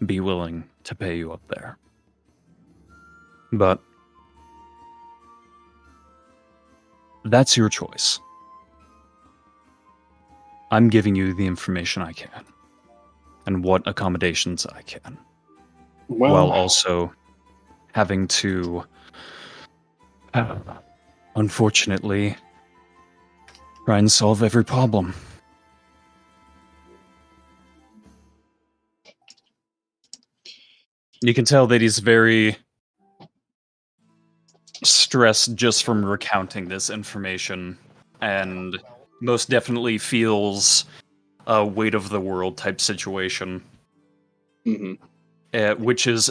be willing to pay you up there. But that's your choice. I'm giving you the information I can, and what accommodations I can, while also having to, unfortunately, try and solve every problem. You can tell that he's very stressed just from recounting this information, and most definitely feels a weight of the world type situation, which is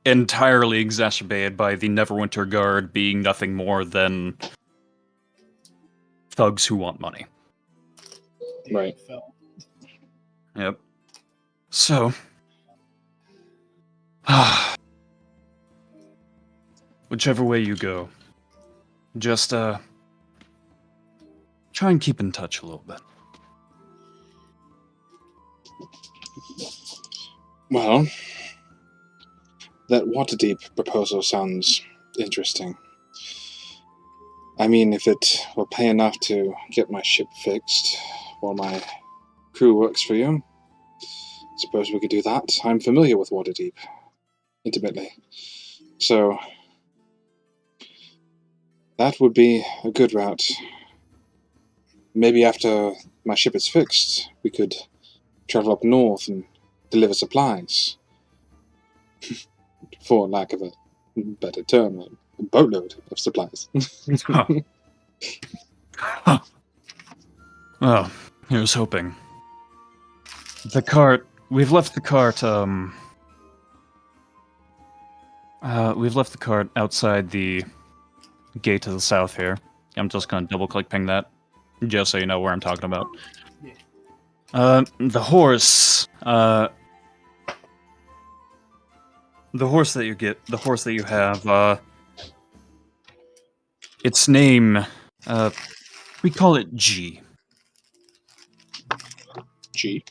entirely exacerbated by the Neverwinter Guard being nothing more than thugs who want money. Right. Yep. So, whichever way you go, just try and keep in touch a little bit. Well, that Waterdeep proposal sounds interesting. I mean, if it will pay enough to get my ship fixed while my crew works for you, I suppose we could do that. I'm familiar with Waterdeep intimately, so that would be a good route. Maybe after my ship is fixed, we could travel up north and deliver supplies. For lack of a better term, a boatload of supplies. Well, here's hoping. The cart, we've left the cart outside the gate to the south here. I'm just gonna double-click ping that, just so you know where I'm talking about. The horse that you have, its name, we call it G. G.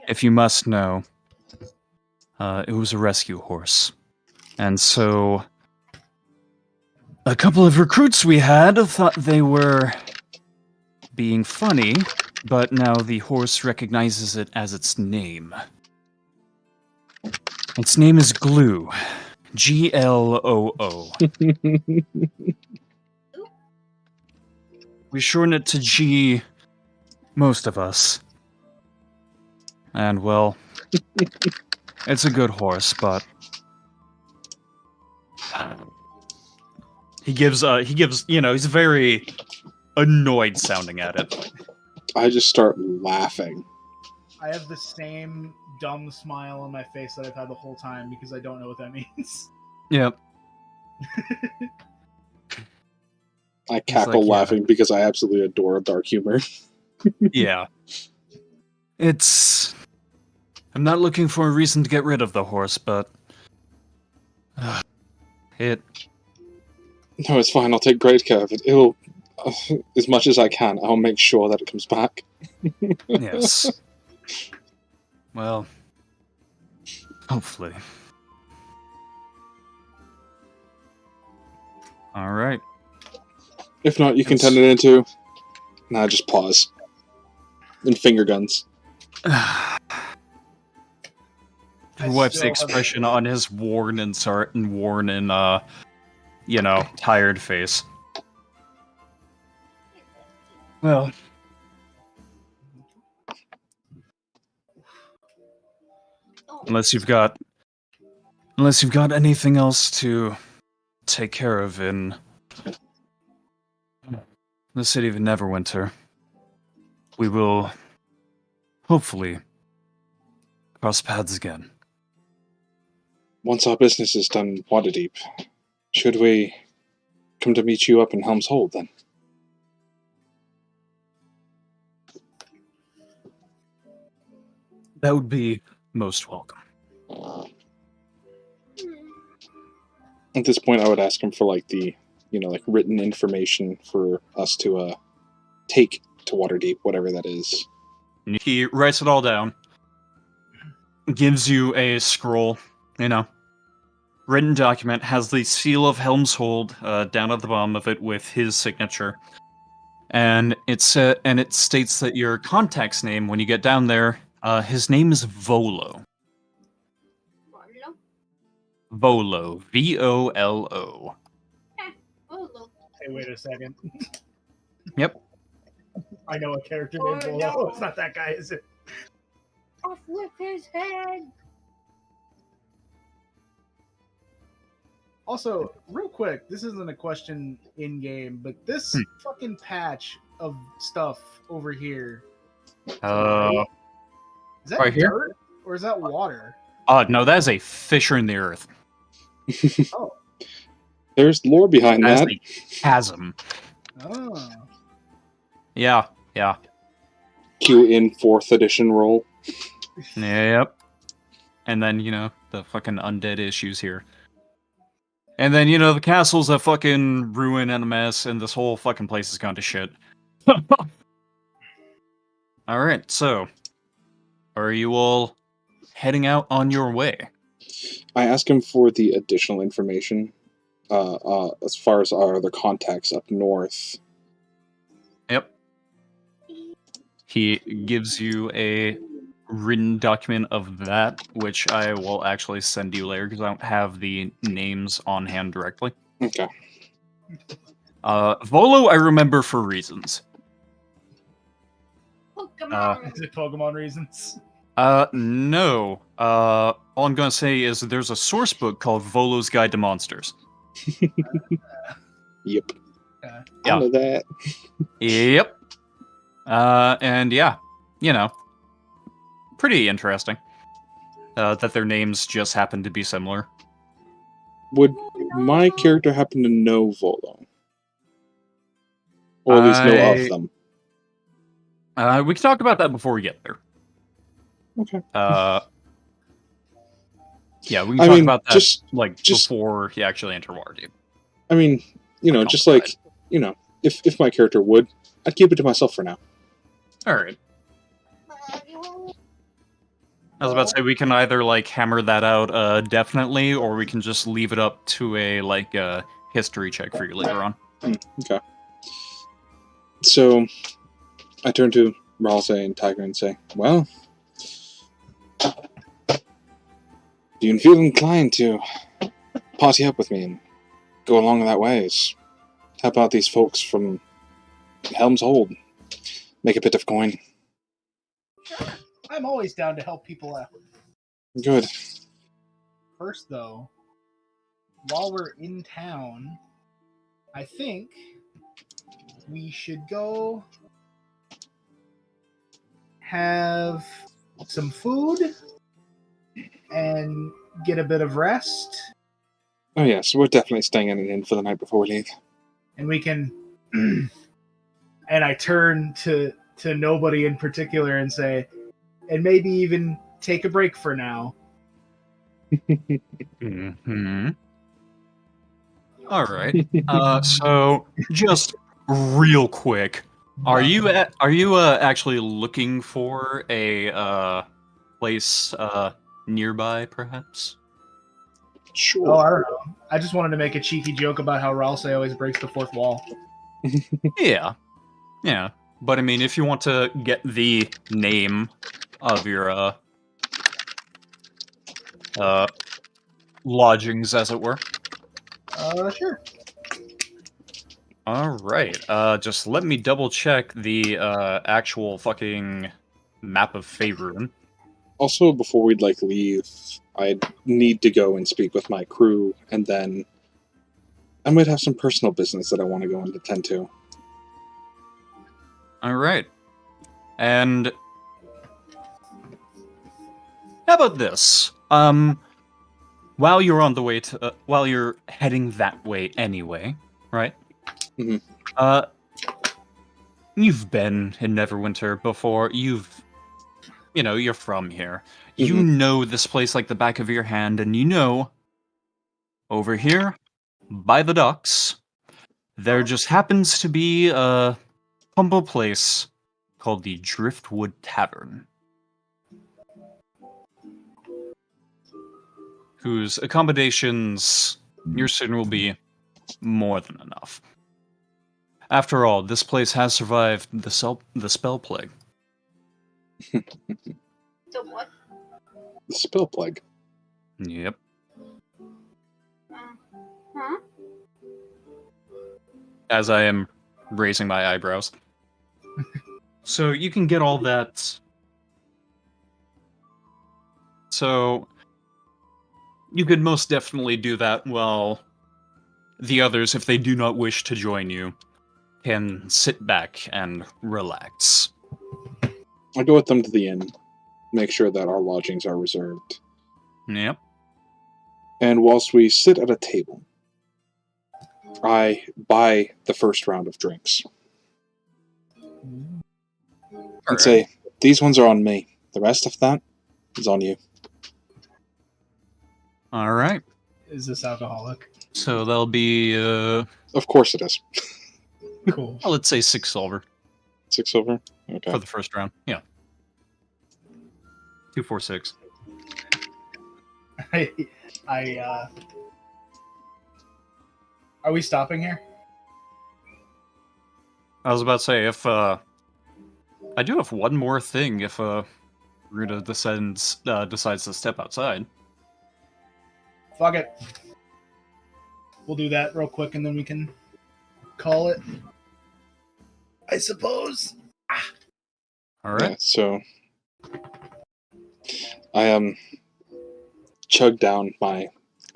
If you must know, it was a rescue horse. And so a couple of recruits we had thought they were being funny, but now the horse recognizes it as its name. Its name is Glue. Gloo. We shorten it to G, most of us. And, well, it's a good horse, but He gives, he's very annoyed sounding at it. I just start laughing. I have the same dumb smile on my face that I've had the whole time because I don't know what that means. Yep. I cackle laughing because I absolutely adore dark humor. Yeah. I'm not looking for a reason to get rid of the horse, but... it... No, it's fine. I'll take great care of it. It'll... as much as I can, I'll make sure that it comes back. Yes. Well... hopefully. Alright. If not, you can turn it into... Nah, just pause. And finger guns. He wipes the expression on his worn and tired face. Well, unless you've got anything else to take care of in the city of Neverwinter, we will hopefully cross paths again. Once our business is done Waterdeep, should we come to meet you up in Helm's Hold, then? That would be most welcome. At this point, I would ask him for, like, the, written information for us to, take to Waterdeep, whatever that is. He writes it all down. Gives you a scroll, written document, has the seal of Helm's Hold down at the bottom of it with his signature. And it states that your contact's name, when you get down there, his name is Volo. Volo. V-O-L-O. Hey, wait a second. Yep. I know a character named Volo. No. It's not that guy, is it? I'll flip his head. Also, real quick, this isn't a question in game, but this fucking patch of stuff over here. Is that right dirt here? Or is that water? No, that is a fissure in the earth. Oh. There's lore behind That's that. a chasm. Oh. Yeah. Q in 4th edition roll. Yep. And then, the fucking undead issues here. And then, the castle's a fucking ruin and a mess, and this whole fucking place has gone to shit. Alright, so... are you all heading out on your way? I ask him for the additional information, as far as our other contacts up north. Yep. He gives you a written document of that, which I will actually send you later because I don't have the names on hand directly. Okay. Volo I remember for reasons. Pokemon. Is it Pokemon reasons? No. All I'm gonna say is there's a source book called Volo's Guide to Monsters. Yep. Yeah. I know that. Yep. And yeah, pretty interesting. That their names just happen to be similar. Would my character happen to know Volo? Or at least know of them? We can talk about that before we get there. Okay. Yeah, we can talk about that just before he actually enter Waterdeep. I mean, just like, if my character would, I'd keep it to myself for now. Alright. I was about to say, we can either, hammer that out definitely, or we can just leave it up to a, history check for you later on. Okay. So, I turn to Ralsei and Tiger and say, well, do you feel inclined to party up with me and go along that ways? How about these folks from Helm's Hold? Make a bit of coin. I'm always down to help people out. Good. First, though, while we're in town, I think we should go have some food and get a bit of rest. Oh yeah, so we're definitely staying in an inn for the night before we leave. And we can and I turn to nobody in particular and say, and maybe even take a break for now. Mm-hmm. All right. So just real quick, are you actually looking for a place nearby, perhaps? Sure. Oh, I don't know. I just wanted to make a cheeky joke about how Ralsei always breaks the fourth wall. Yeah. But I mean, if you want to get the name of your lodgings, as it were. Sure. All right. Just let me double check the actual fucking map of Faerun. Also, before we'd leave, I need to go and speak with my crew, and then I might have some personal business that I want to go and attend to. All right. And how about this? While you're on the way to, while you're heading that way anyway, right? Mhm. You've been in Neverwinter before. You're from here. You Mhm. know this place like the back of your hand, and you know, over here, by the docks, there just happens to be a humble place called the Driftwood Tavern, whose accommodations you're certain will be more than enough. After all, this place has survived the spell plague. The what? The spell plague. Yep. Huh? As I am raising my eyebrows. So you can get all that. So you could most definitely do that while the others, if they do not wish to join you, can sit back and relax. I go with them to the inn, make sure that our lodgings are reserved. Yep. And whilst we sit at a table, I buy the first round of drinks. And say, these ones are on me. The rest of that is on you. All right. Is this alcoholic? So there'll be, Of course it is. Cool. well, let's say 6 silver 6 silver? Okay. for the first round. Yeah. 2, 4, 6. Are we stopping here? I was about to say, if, I do have one more thing if, Runa decides to step outside. Fuck it. We'll do that real quick and then we can call it. I suppose. All right. Yeah, so I chug down my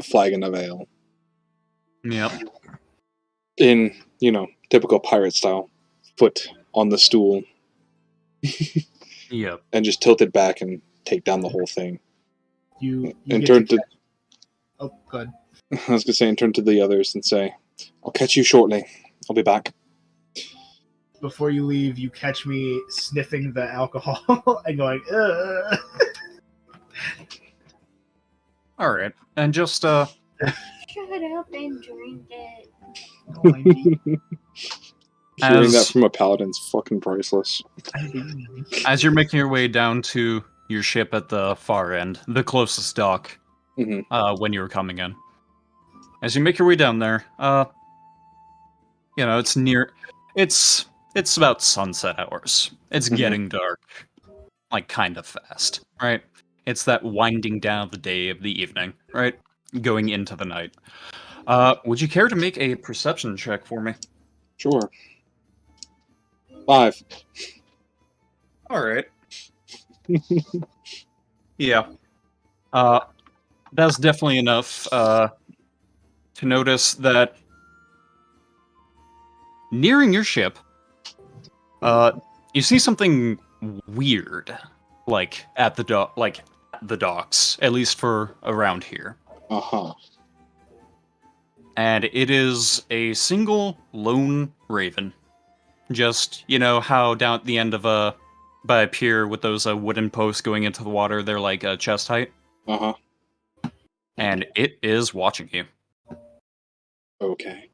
flagon of ale Yep. in, typical pirate style, foot on the stool, Yep. and just tilt it back and take down the whole thing. You And get turn to Oh, good. I was gonna say, and turn to the others and say, "I'll catch you shortly. I'll be back." Before you leave, you catch me sniffing the alcohol and going, ugh. All right. And just, Shut up and drink it. Hearing that from a paladin's fucking priceless. as you're making your way down to your ship at the far end, the closest dock, Mhm. when you were coming in. As you make your way down there, it's about sunset hours. It's getting dark, like kind of fast, right? It's that winding down of the day of the evening, right? Going into the night. Would you care to make a perception check for me? Sure. 5. All right. Yeah. That's definitely enough. to notice that nearing your ship, you see something weird, like at the docks, at least for around here. Uh-huh. And it is a single lone raven. Just, how down at the end of by a pier with those wooden posts going into the water, they're like chest height. Uh-huh. And it is watching you. Okay.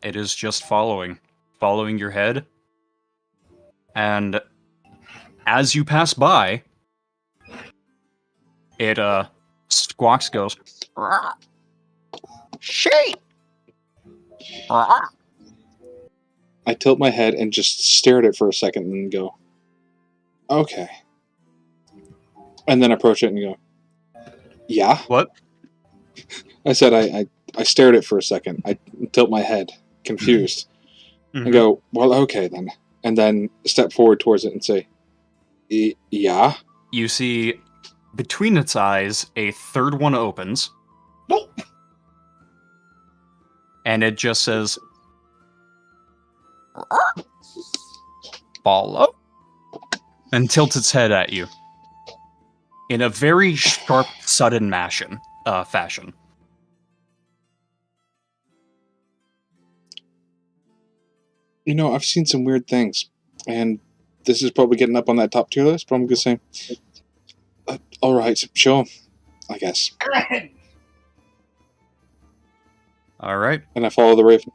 It is just following your head. And as you pass by, it squawks, goes, "Shit!" I tilt my head and just stare at it for a second and then go, okay. And then approach it and go, yeah? What? I said I stare at it for a second. I tilt my head, confused. Mm-hmm. And go, well, okay then. And then step forward towards it and say, yeah? You see, between its eyes, a third one opens. Nope. And it just says, "Follow," and tilts its head at you in a very sharp, sudden fashion. I've seen some weird things, and this is probably getting up on that top tier list, but I'm going to say, all right, show 'em, I guess. All right. And I follow the raven.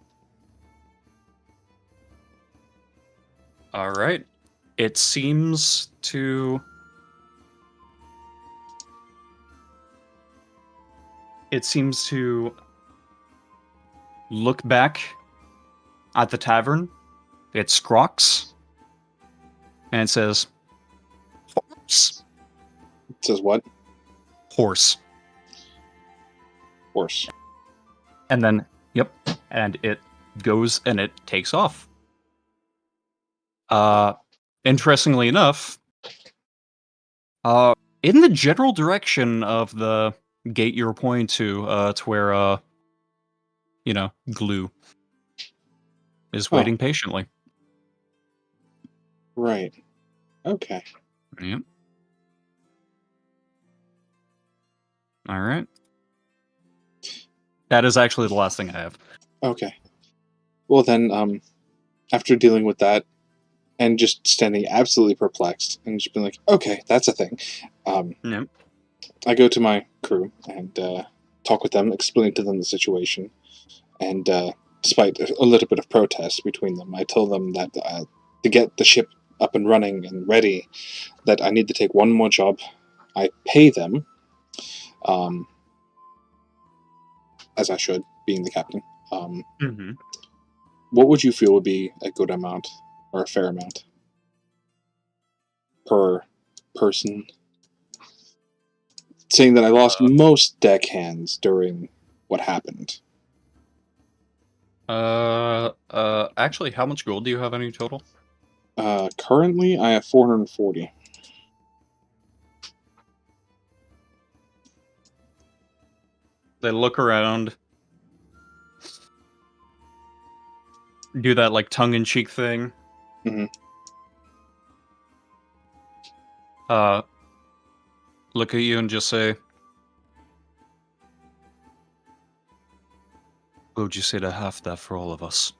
All right. It seems to... look back at the tavern. It squawks. And it says, "Horse." It says what? Horse. Horse. And then, yep, and it goes and it takes off. Interestingly enough, in the general direction of the gate you were pointing to where, Glue is waiting patiently. Right. Okay. Yep. All right. That is actually the last thing I have. Okay. Well then, after dealing with that, and just standing absolutely perplexed, and just being like, okay, that's a thing, Yep. I go to my crew and talk with them, explain to them the situation, and despite a little bit of protest between them, I tell them that to get the ship up and running and ready, that I need to take one more job. I pay them, as I should, being the captain. Mm-hmm. What would you feel would be a good amount, or a fair amount, per person? Saying that I lost most deckhands during what happened. Actually, how much gold do you have on you total? Currently, I have 440. They look around, do that like tongue-in-cheek thing. Mm-hmm. Look at you and just say, "What would you say to half that for all of us?"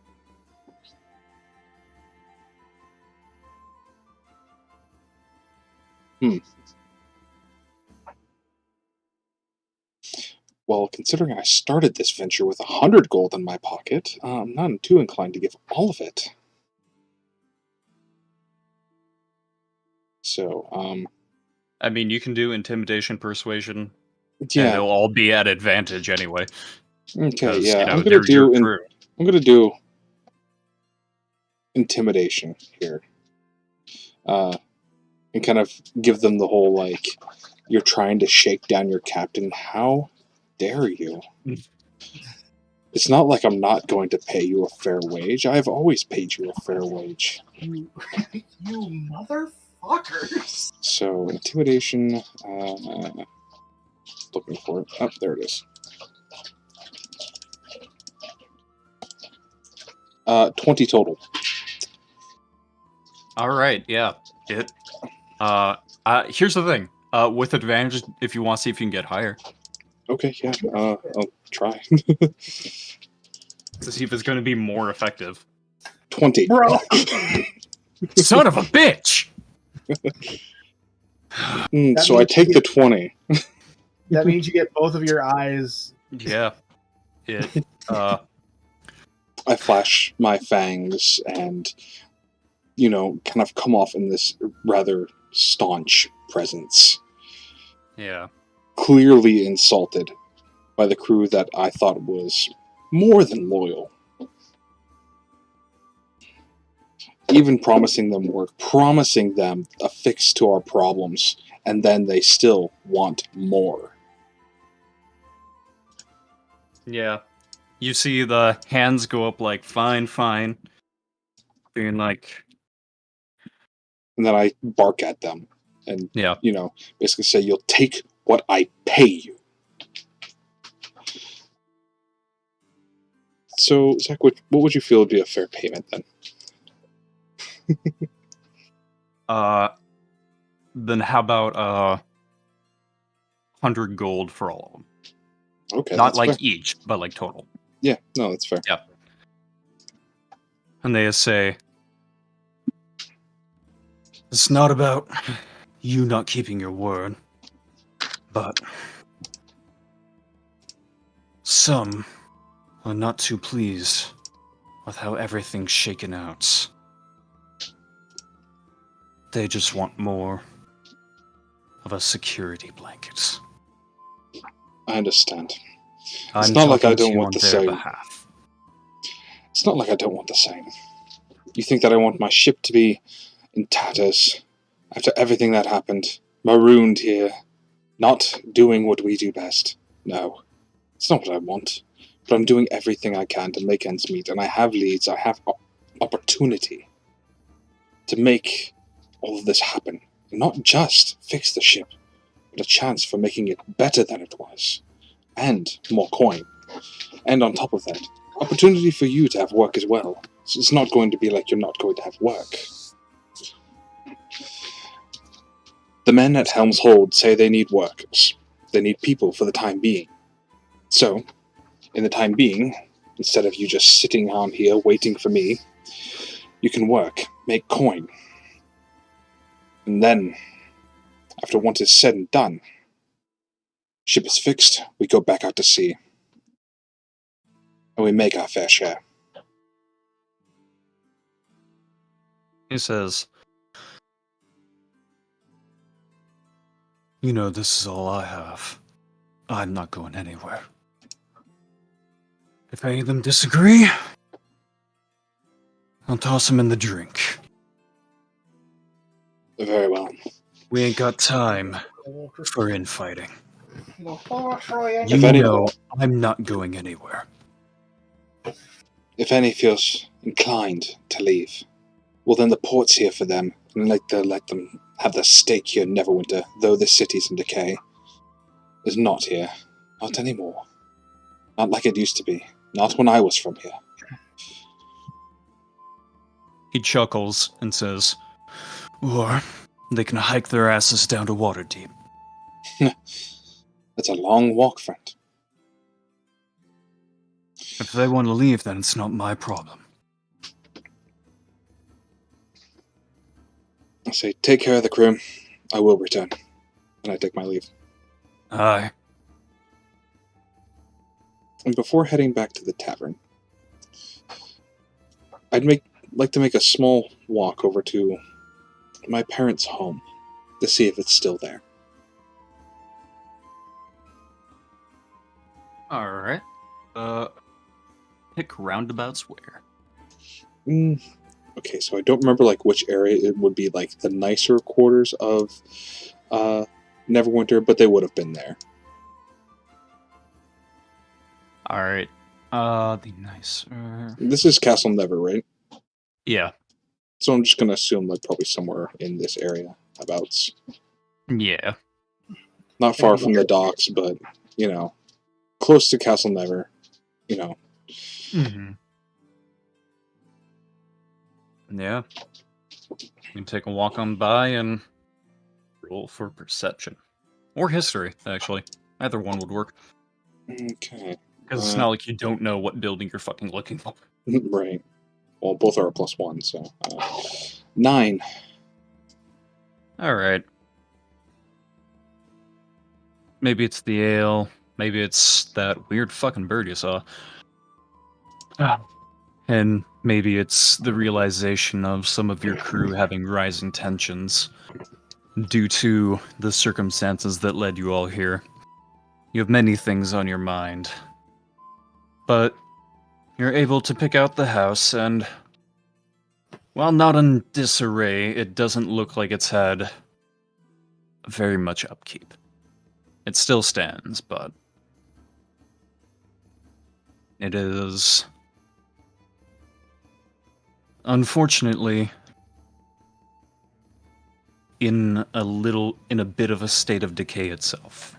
Well, considering I started this venture with 100 gold in my pocket, I'm not too inclined to give all of it. So, I mean, you can do intimidation, persuasion, and yeah. it'll all be at advantage anyway. Okay, yeah. I'm gonna do intimidation here, and kind of give them the whole like, you're trying to shake down your captain. How dare you? It's not like I'm not going to pay you a fair wage. I've always paid you a fair wage. You motherfuckers. So, intimidation, looking for it. Oh, there it is. 20 total. All right, yeah. Here's the thing. With advantage, if you want to see if you can get higher. Okay, yeah, I'll try. To see if it's going to be more effective. 20. Bro. Son of a bitch! So I take the 20. That means you get both of your eyes. Yeah. I flash my fangs and, kind of come off in this rather staunch presence. Yeah. Clearly insulted by the crew that I thought was more than loyal. Even promising them work, promising them a fix to our problems, and then they still want more. Yeah. You see the hands go up like, fine. Being like... And then I bark at them and, Yeah. basically say, you'll take what I pay you. So, Zack, what would you feel would be a fair payment then? Then how about 100 gold for all of them? Okay, Not that's like fair. each, but like total. Yeah, no, that's fair. Yeah. And they say, it's not about you not keeping your word, but some are not too pleased with how everything's shaken out. They just want more of a security blanket. I understand. I'm not like I talking to don't you want on the their same. behalf. It's not like I don't want the same. You think that I want my ship to be in tatters after everything that happened, marooned here, not doing what we do best? No, it's not what I want. But I'm doing everything I can to make ends meet, and I have leads, I have opportunity to make all of this happen. And not just fix the ship, but a chance for making it better than it was. And more coin. And on top of that, opportunity for you to have work as well. So it's not going to be like you're not going to have work. The men at Helm's Hold say they need workers. They need people for the time being. So, in the time being, instead of you just sitting on here waiting for me, you can work, make coin. And then, after once it's said and done, ship is fixed, we go back out to sea. And we make our fair share. He says, this is all I have. I'm not going anywhere. If any of them disagree, I'll toss them in the drink. Very well. We ain't got time for infighting. If any- I'm not going anywhere. If any feels inclined to leave, well then the port's here for them, and let them have their stake here in Neverwinter, though the city's in decay. Is not here. Not anymore. Not like it used to be. Not when I was from here. He chuckles and says, or they can hike their asses down to Waterdeep. That's a long walk, friend. If they want to leave, then it's not my problem. I say, take care of the crew. I will return. And I take my leave. Aye. And before heading back to the tavern, I'd like to make a small walk over to my parents' home to see if it's still there. Alright. Pick roundabouts where? Okay, so I don't remember which area it would be the nicer quarters of Neverwinter, but they would have been there. Alright. The nicer... This is Castle Never, right? Yeah. So I'm just gonna assume probably somewhere in this area, abouts. Yeah. Not far from the docks, but close to Castle Never. Mm-hmm. Yeah. You can take a walk on by and roll for perception. Or history, actually. Either one would work. Okay. Because it's not like you don't know what building you're fucking looking for. Right. Well, both are a +1, so 9. Alright. Maybe it's the ale. Maybe it's that weird fucking bird you saw. And maybe it's the realization of some of your crew having rising tensions due to the circumstances that led you all here. You have many things on your mind. But you're able to pick out the house, and while not in disarray, it doesn't look like it's had very much upkeep. It still stands, but it is unfortunately in a bit of a state of decay itself.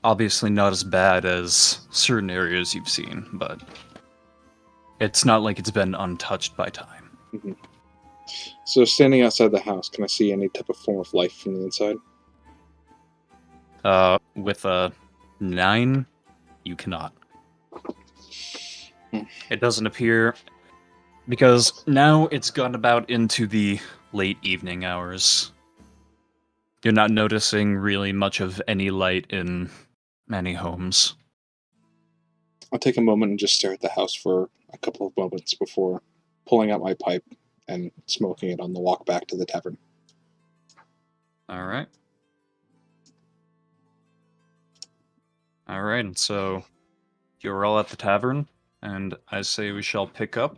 Obviously not as bad as certain areas you've seen, but it's not like it's been untouched by time. Mm-hmm. So, standing outside the house, can I see any type of form of life from the inside? With a 9, you cannot. It doesn't appear, because now it's gone about into the late evening hours. You're not noticing really much of any light in many homes. I'll take a moment and just stare at the house for a couple of moments before pulling out my pipe and smoking it on the walk back to the tavern. Alright. Alright, and so you're all at the tavern, and I say we shall pick up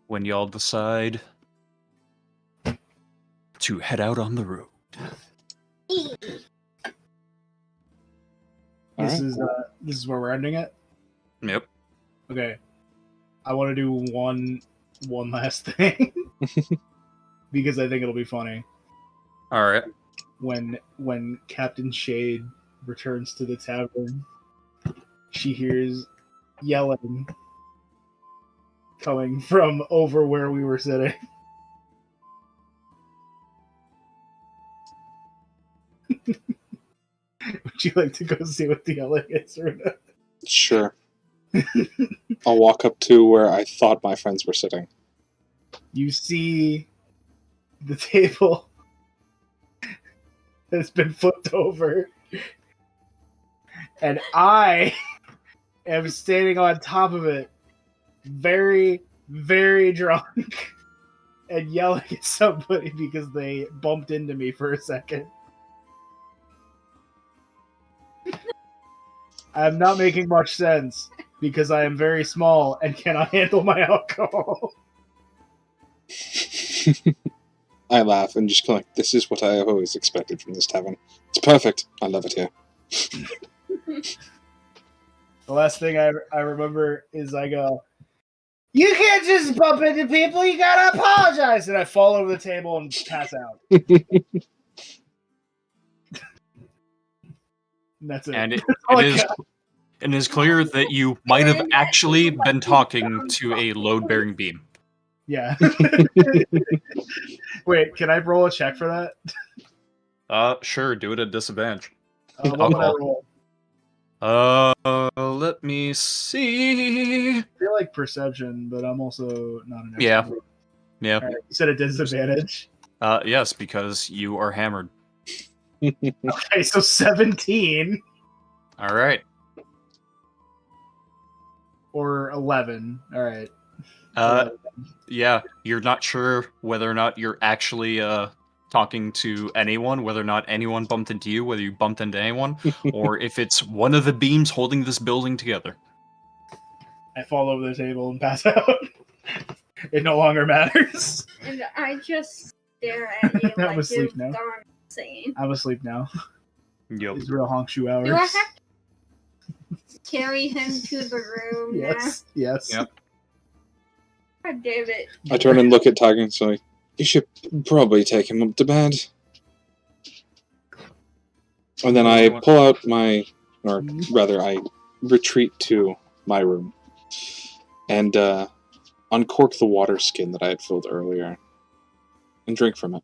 when y'all decide to head out on the road. This is where we're ending it. Yep. Okay, I want to do one last thing because I think it'll be funny. Alright. When Captain Shayde returns to the tavern, she hears yelling coming from over where we were sitting. Would you like to go see what the yelling is, Runa? Sure. I'll walk up to where I thought my friends were sitting. You see the table has been flipped over, and I am standing on top of it, very, very drunk, and yelling at somebody because they bumped into me for a second. I'm not making much sense because I am very small and cannot handle my alcohol. I laugh and just go like, this is what I always expected from this tavern. It's perfect. I love it here. The last thing I remember is I go, "You can't just bump into people, you gotta apologize!" And I fall over the table and pass out. And that's it. And it Oh is God. it is clear that you might have actually been talking to a load-bearing beam. Yeah. Wait, can I roll a check for that? Sure, do it at disadvantage. What would I roll? Let me see. I feel like perception, but I'm also not an expert. Yeah. All right, you said a disadvantage. Yes, because you are hammered. Okay, so 17 All right. or 11. All right. Yeah, you're not sure whether or not you're actually talking to anyone, whether or not anyone bumped into you, whether you bumped into anyone, or if it's one of the beams holding this building together. I fall over the table and pass out. It no longer matters. And I just stare at you I'm like asleep you've now. gone insane. I'm asleep now. Yep. These real honk shoe hours. Do I have to carry him to the room Yes. Yes. Yep. now? God damn it. I turn and look at Tiger and say, you should probably take him up to bed. And then I pull out or rather I retreat to my room. And on uncork the water skin that I had filled earlier and drink from it.